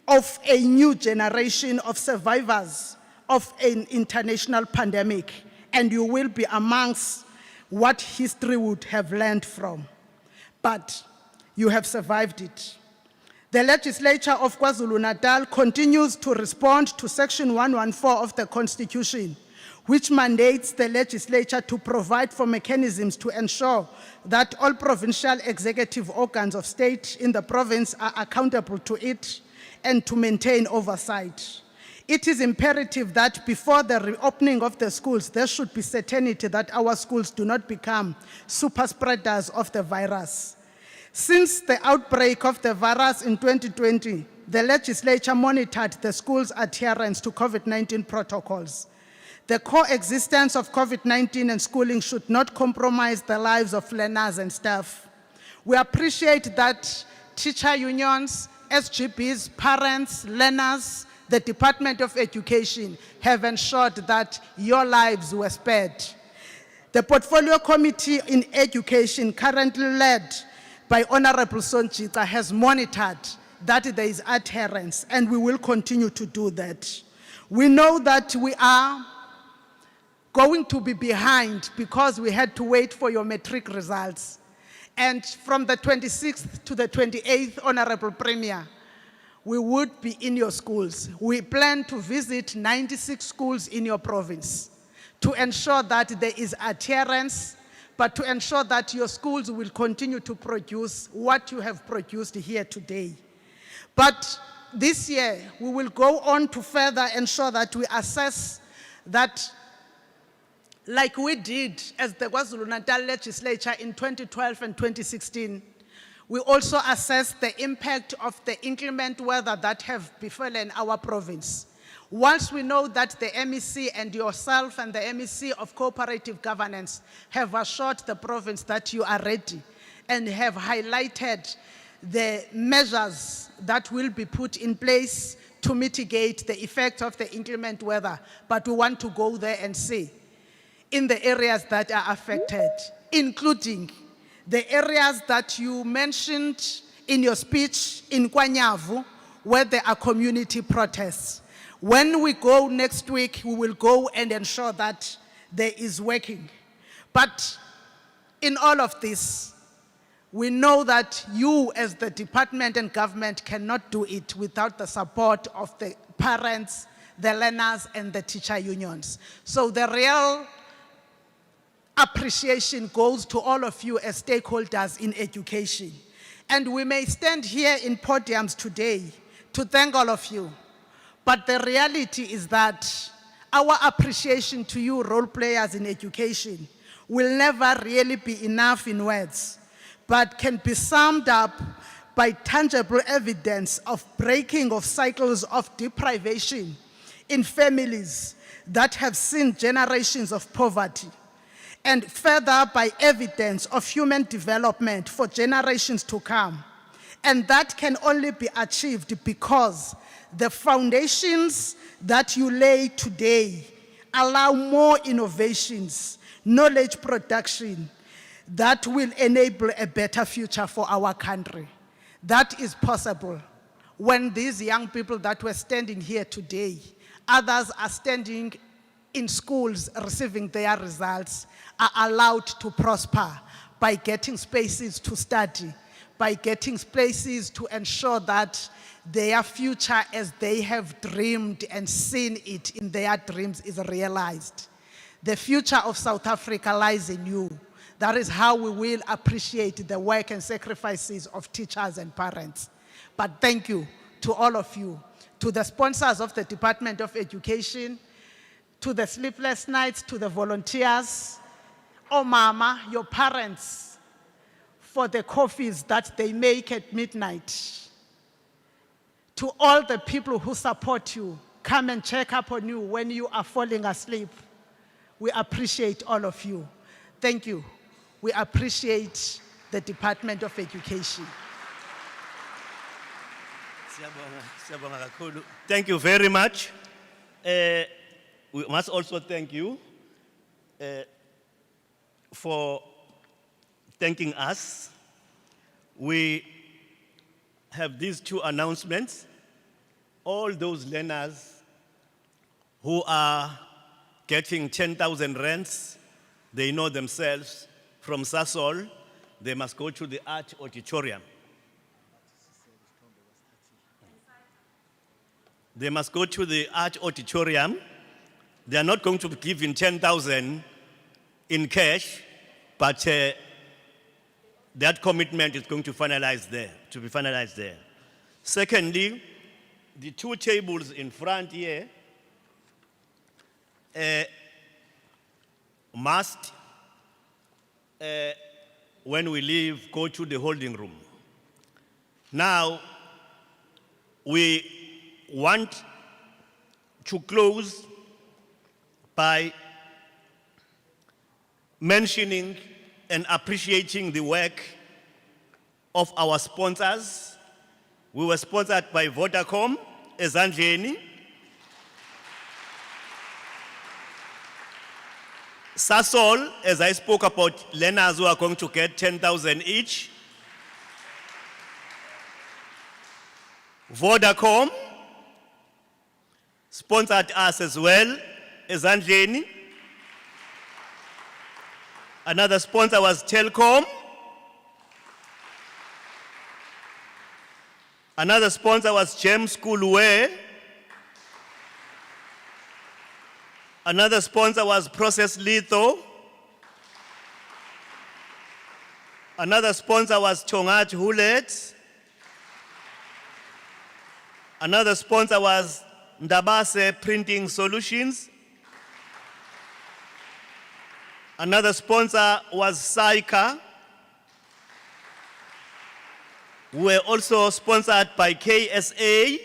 of a new generation of survivors of an international pandemic, and you will be amongst what history would have learned from. But you have survived it. The legislature of KwaZulu-Natal continues to respond to Section 114 of the Constitution, which mandates the legislature to provide for mechanisms to ensure that all provincial executive organs of state in the province are accountable to it and to maintain oversight. It is imperative that before the reopening of the schools, there should be certainty that our schools do not become super spreaders of the virus. Since the outbreak of the virus in 2020, the legislature monitored the schools' adherence to COVID-19 protocols. The coexistence of COVID-19 and schooling should not compromise the lives of learners and staff. We appreciate that teacher unions, SGBs, parents, learners, the Department of Education have ensured that your lives were spared. The Portfolio Committee in Education, currently led by Honorable Sonchita, has monitored that there is adherence, and we will continue to do that. We know that we are going to be behind because we had to wait for your matric results. And from the 26th to the 28th, Honorable Premier, we would be in your schools. We plan to visit 96 schools in your province to ensure that there is adherence, but to ensure that your schools will continue to produce what you have produced here today. But this year, we will go on to further ensure that we assess that, like we did as the KwaZulu-Natal legislature in 2012 and 2016, we also assess the impact of the inclement weather that have befallen our province. Once we know that the MEC and yourself and the MEC of Cooperative Governance have assured the province that you are ready and have highlighted the measures that will be put in place to mitigate the effect of the inclement weather, but we want to go there and see in the areas that are affected, including the areas that you mentioned in your speech in Kwanyavu, where there are community protests. When we go next week, we will go and ensure that there is working. But in all of this, we know that you as the department and government cannot do it without the support of the parents, the learners, and the teacher unions. So the real appreciation goes to all of you as stakeholders in education. And we may stand here in podiums today to thank all of you. But the reality is that our appreciation to you, role players in education, will never really be enough in words, but can be summed up by tangible evidence of breaking of cycles of deprivation in families that have seen generations of poverty, and further by evidence of human development for generations to come. And that can only be achieved because the foundations that you lay today allow more innovations, knowledge production that will enable a better future for our country. That is possible when these young people that were standing here today, others are standing in schools receiving their results, are allowed to prosper by getting spaces to study, by getting spaces to ensure that their future as they have dreamed and seen it in their dreams is realized. The future of South Africa lies in you. That is how we will appreciate the work and sacrifices of teachers and parents. But thank you to all of you, to the sponsors of the Department of Education, to the sleepless nights, to the volunteers, oh mama, your parents, for the coffees that they make at midnight. To all the people who support you, come and check up on you when you are falling asleep. We appreciate all of you. Thank you. We appreciate the Department of Education. Siyabonga kakhulu. Thank you very much. We must also thank you for thanking us. We have these two announcements. All those learners who are getting 10,000 rands, they know themselves from Sasol, they must go to the Art Auditorium. They must go to the Art Auditorium They are not going to be given 10,000 in cash, but that commitment is going to be finalized there. Secondly, the two tables in front here must, when we leave, go to the holding room. Now, we want to close by mentioning and appreciating the work of our sponsors. We were sponsored by Vodacom, Ezandleni, Sasol, as I spoke about, learners who are going to get 10,000 each. Vodacom sponsored us as well, Ezandleni. Another sponsor was Telkom. Another sponsor was Gem Schoolware. Another sponsor was Process Litho. Another sponsor was Tongat Hulet. Another sponsor was Ndabase Printing Solutions. Another sponsor was Saika. We were also sponsored by KSA.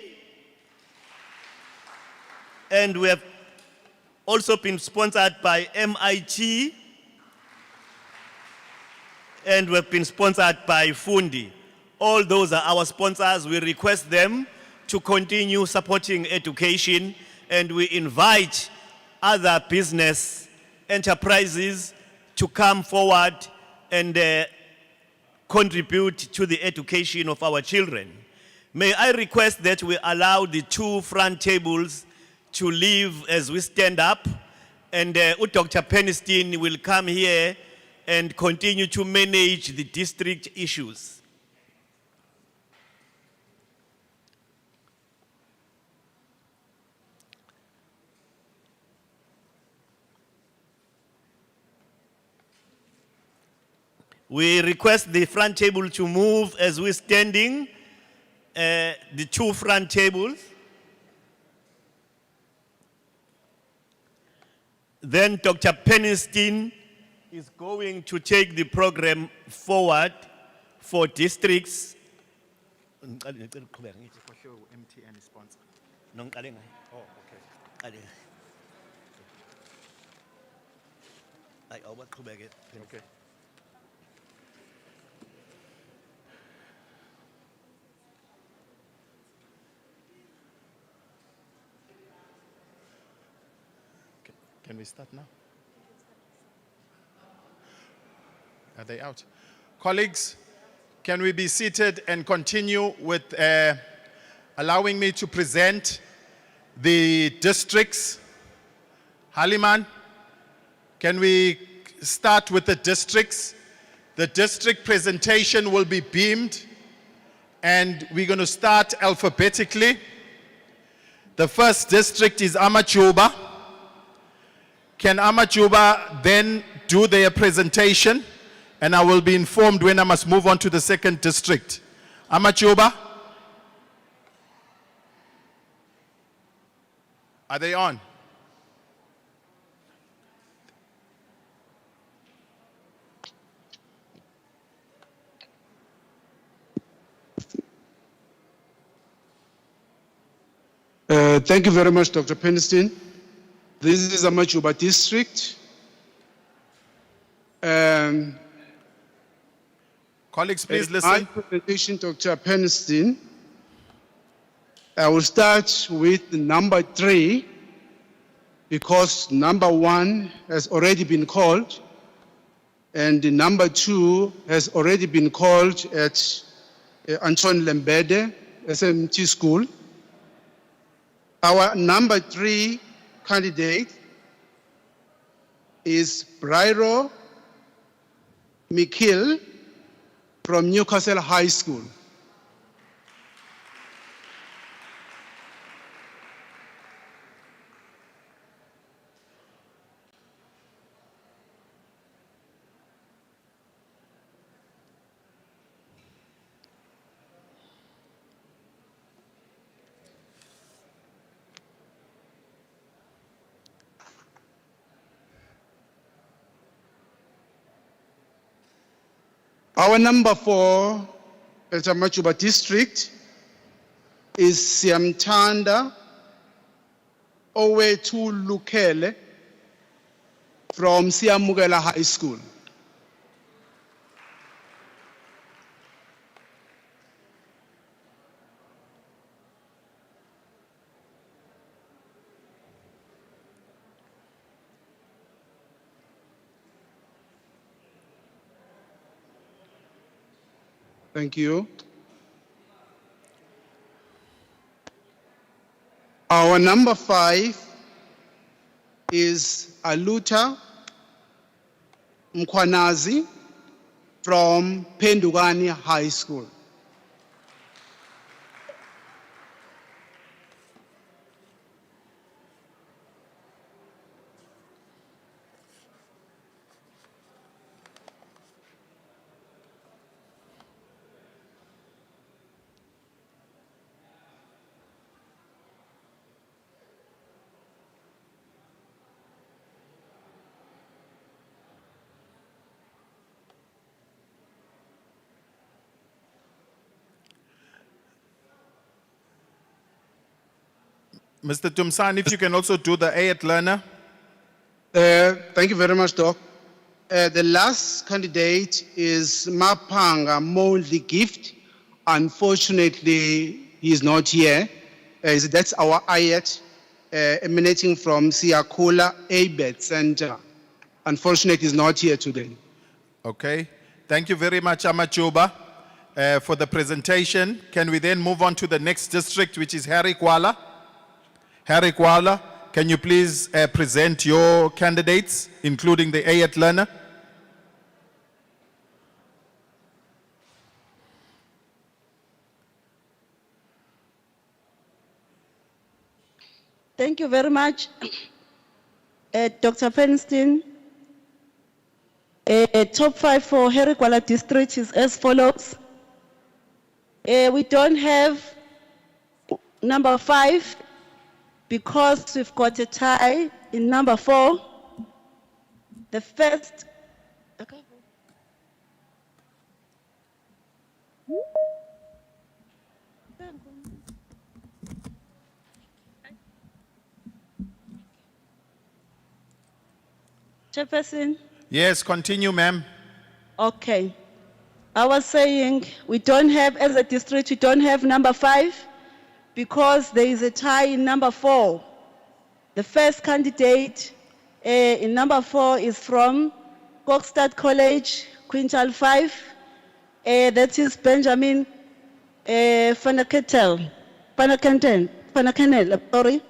And we have also been sponsored by MIT. And we have been sponsored by Fundi. All those are our sponsors. We request them to continue supporting education, and we invite other business enterprises to come forward and contribute to the education of our children. May I request that we allow the two front tables to leave as we stand up, and Dr. Penniston will come here and continue to manage the district issues. We request the front table to move as we're standing, the two front tables. Then Dr. Penniston is going to take the program forward for districts. For sure, MTN is sponsor. Oh, okay. Okay. Can we start now? Are they out? Colleagues, can we be seated and continue with allowing me to present the districts? Haliman, can we start with the districts? The district presentation will be beamed, and we're going to start alphabetically. The first district is Amajuba. Can Amajuba then do their presentation? And I will be informed when I must move on to the second district. Amajuba? Are they on? Thank you very much, Dr. Penniston. This is Amajuba district. Colleagues, please My listen. presentation, Dr. Penniston. I will start with number 3 because number 1 has already been called and the number 2 has already been called at Anton Lembede SMT School. Our number 3 candidate is Brairo Mikil from Newcastle High School. Our number 4 at Amajuba district is Siamtanda Owetu Lukele from Siamugela High School. Thank you. Our number 5 is Aluta Mkwanazi from Pendugani High School. Mr. Tumsan, if you can also do the A8 learner. Thank you very much, Doc. The last candidate is Mapanga Moldy Gift. Unfortunately, he is not here. That's our IET emanating from Siakula ABET Center. Unfortunately, he's not here today. Okay. Thank you very much, Amachuba, for the presentation. Can we then move on to the next district, which is Harry Kuala? Harry Kuala, can you please present your candidates, including the A8 learner? Thank you very much, Dr. Feinstein. Top 5 for Harry Kuala district is as follows. We don't have number 5 because we've got a tie in number 4. The first, Chairperson. Yes, continue, ma'am. Okay. I was saying we don't have, as a district, we don't have number 5 because there is a tie in number 4. The first candidate in number 4 is from Kokstad College, Quintal 5. That is Benjamin Fanakenel, sorry.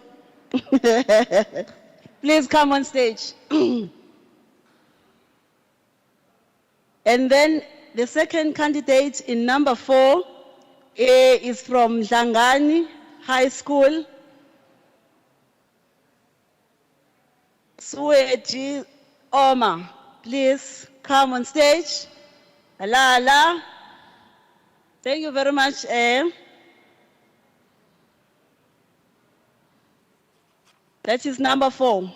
Please come on stage. And then the second candidate in number 4 is from Zangani High School. Sueti Oma, please come on stage. Alala. Thank you very much. That is number 4.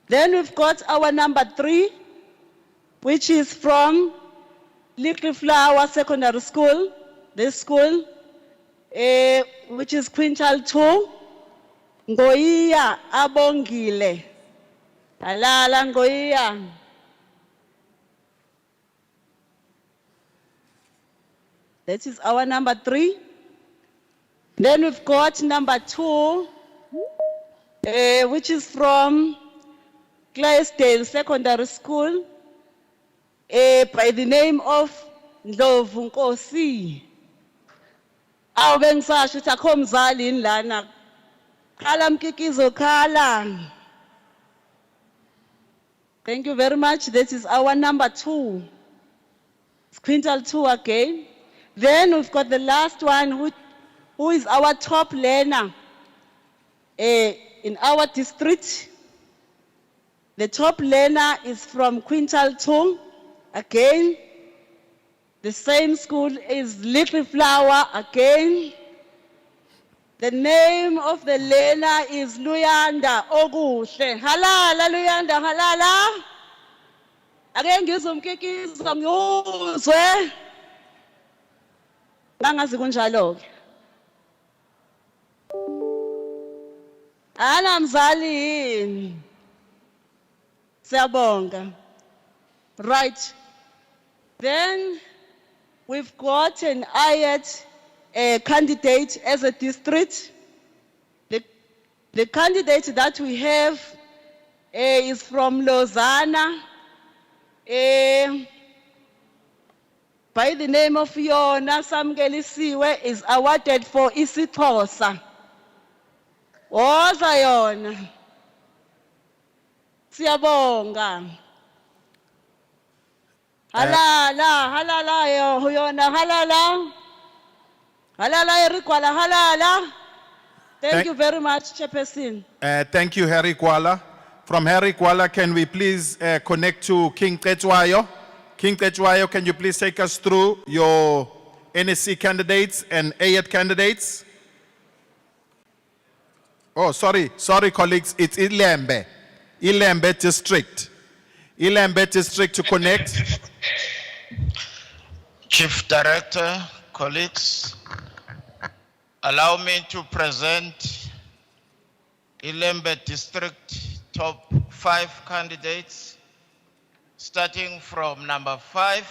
Then we've got our number 3, which is from Little Flower Secondary School, this school, which is Quintal 2, Ngoia Abongile. Alala Ngoia. That is our number 3. Then we've got number 2, which is from Clydesdale Secondary School, by the name of Ndlovu Nkosi. Awube ngisasho ukuthi akho mzali yini lana. Khala mkikizo khala. Thank you very much. That is our number 2. It's Quintal 2 again. Then we've got the last one, who is our top learner in our district. The top learner is from Quintal 2. Again, the same school is Little Flower again. The name of the learner is Luyanda Oguhle. Halala, Luyanda, halala. Ake ngizomkikiza ngizwe. Bangazi kunjalo ke. Ana mzali yini? Siyabonga. Right. Then we've got an IET candidate as a district. The candidate that we have is from Lausanne. By the name of Yona Samgelisiwe is awarded for isiXhosa. Woza yona. Siyabonga. Halala yo yona halala. Halala erikwala halala. Thank you very much, Chairperson. Thank you, Harry Kuala. From Harry Kuala, can we please connect to King Tetwayo? King Tetwayo, can you please take us through your NSC candidates and AET candidates? Oh, sorry, colleagues, it's Ilembe district. Ilembe district to connect. Chief Director, colleagues, allow me to present Ilembe district top 5 candidates, starting from number 5,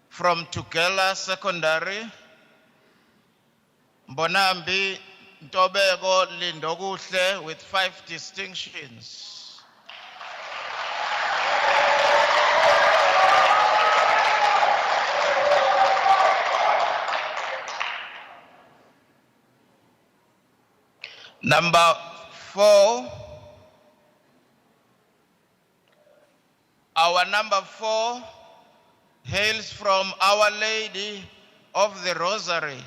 from Tugela Secondary, Mbonambi Ntobeko Lindokuhle with 5 distinctions. Number 4, our number 4 hails from Our Lady of the Rosary,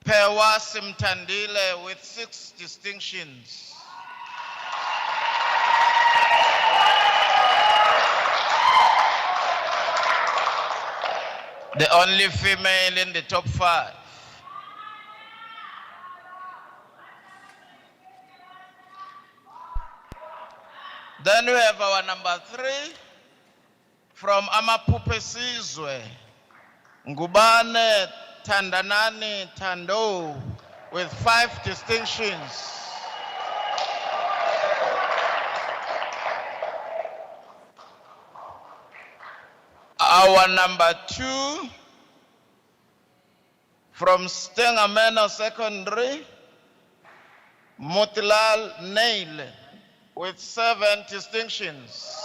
Pewa Simtandile with 6 distinctions. The only female in the top 5. Then we have our number 3 from Amapupe Sizwe, Ngubane Tandanani Tando with 5 distinctions. Our number 2 from Stengamena Secondary, Motilal Nail with 7 distinctions.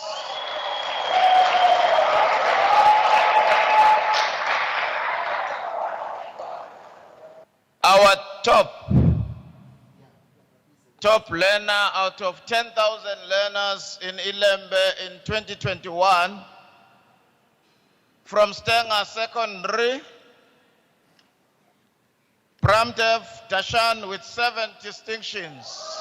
Our top learner out of 10,000 learners in Ilembe in 2021 from Stenga Secondary, Pramdev Dashan with 7 distinctions.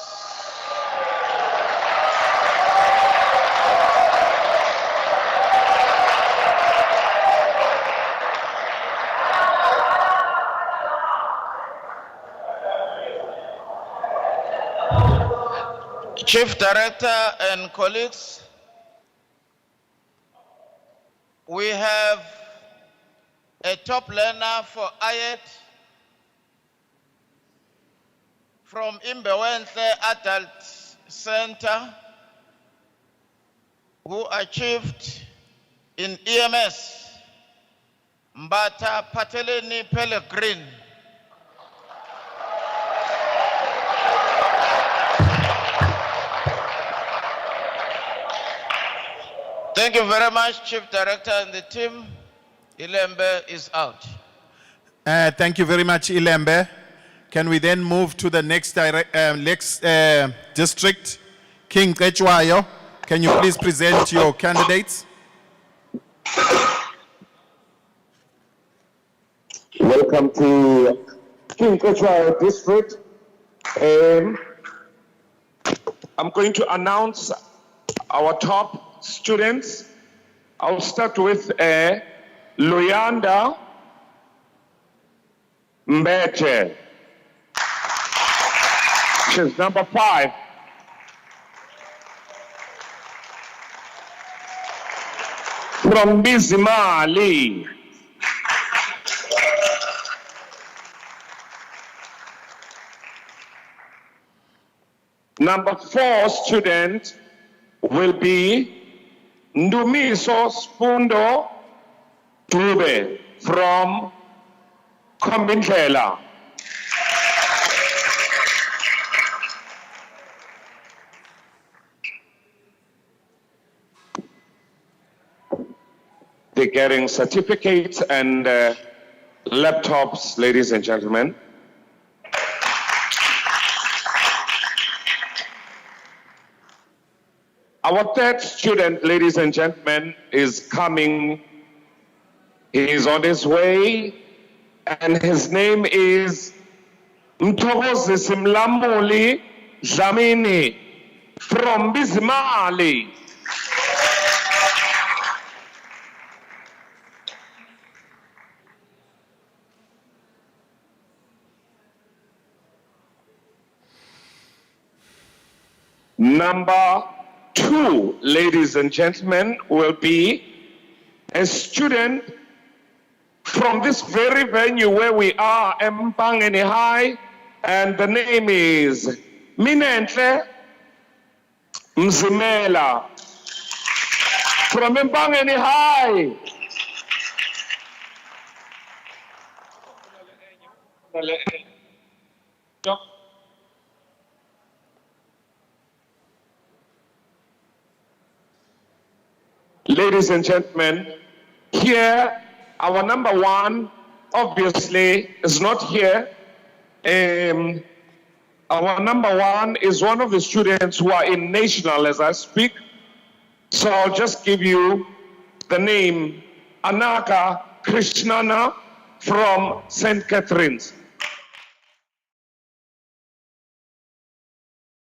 Chief Director and colleagues, we have a top learner for IET from Imbewenhle Adult Center who achieved in EMS, Mbata Pateleni Pellegrin. Thank you very much, Chief Director and the team. Ilembe is out. Thank you very much, Ilembe. Can we then move to the next district? King Tetwayo, can you please present your candidates? Welcome to King Tetwayo district. I'm going to announce our top students. I'll start with Luyanda Mbete. She's number 5. from Bizimali. Number 4 student will be Ndumiso Spundo Dube from Kombindlela. They're getting certificates and laptops, ladies and gentlemen. Our third student, ladies and gentlemen, is coming. He is on his way, and his name is Mthokozisi Mlamuli Dlamini from Bizimali. Number 2, ladies and gentlemen, will be a student from this very venue where we are, Mpangeni High, and the name is Minenhle Mzimela from Mpangeni High. Ladies and gentlemen, here, our number 1, obviously, is not here. Our number 1 is one of the students who are in national as I speak. So I'll just give you the name, Anaka Krishnana from St. Catherine's.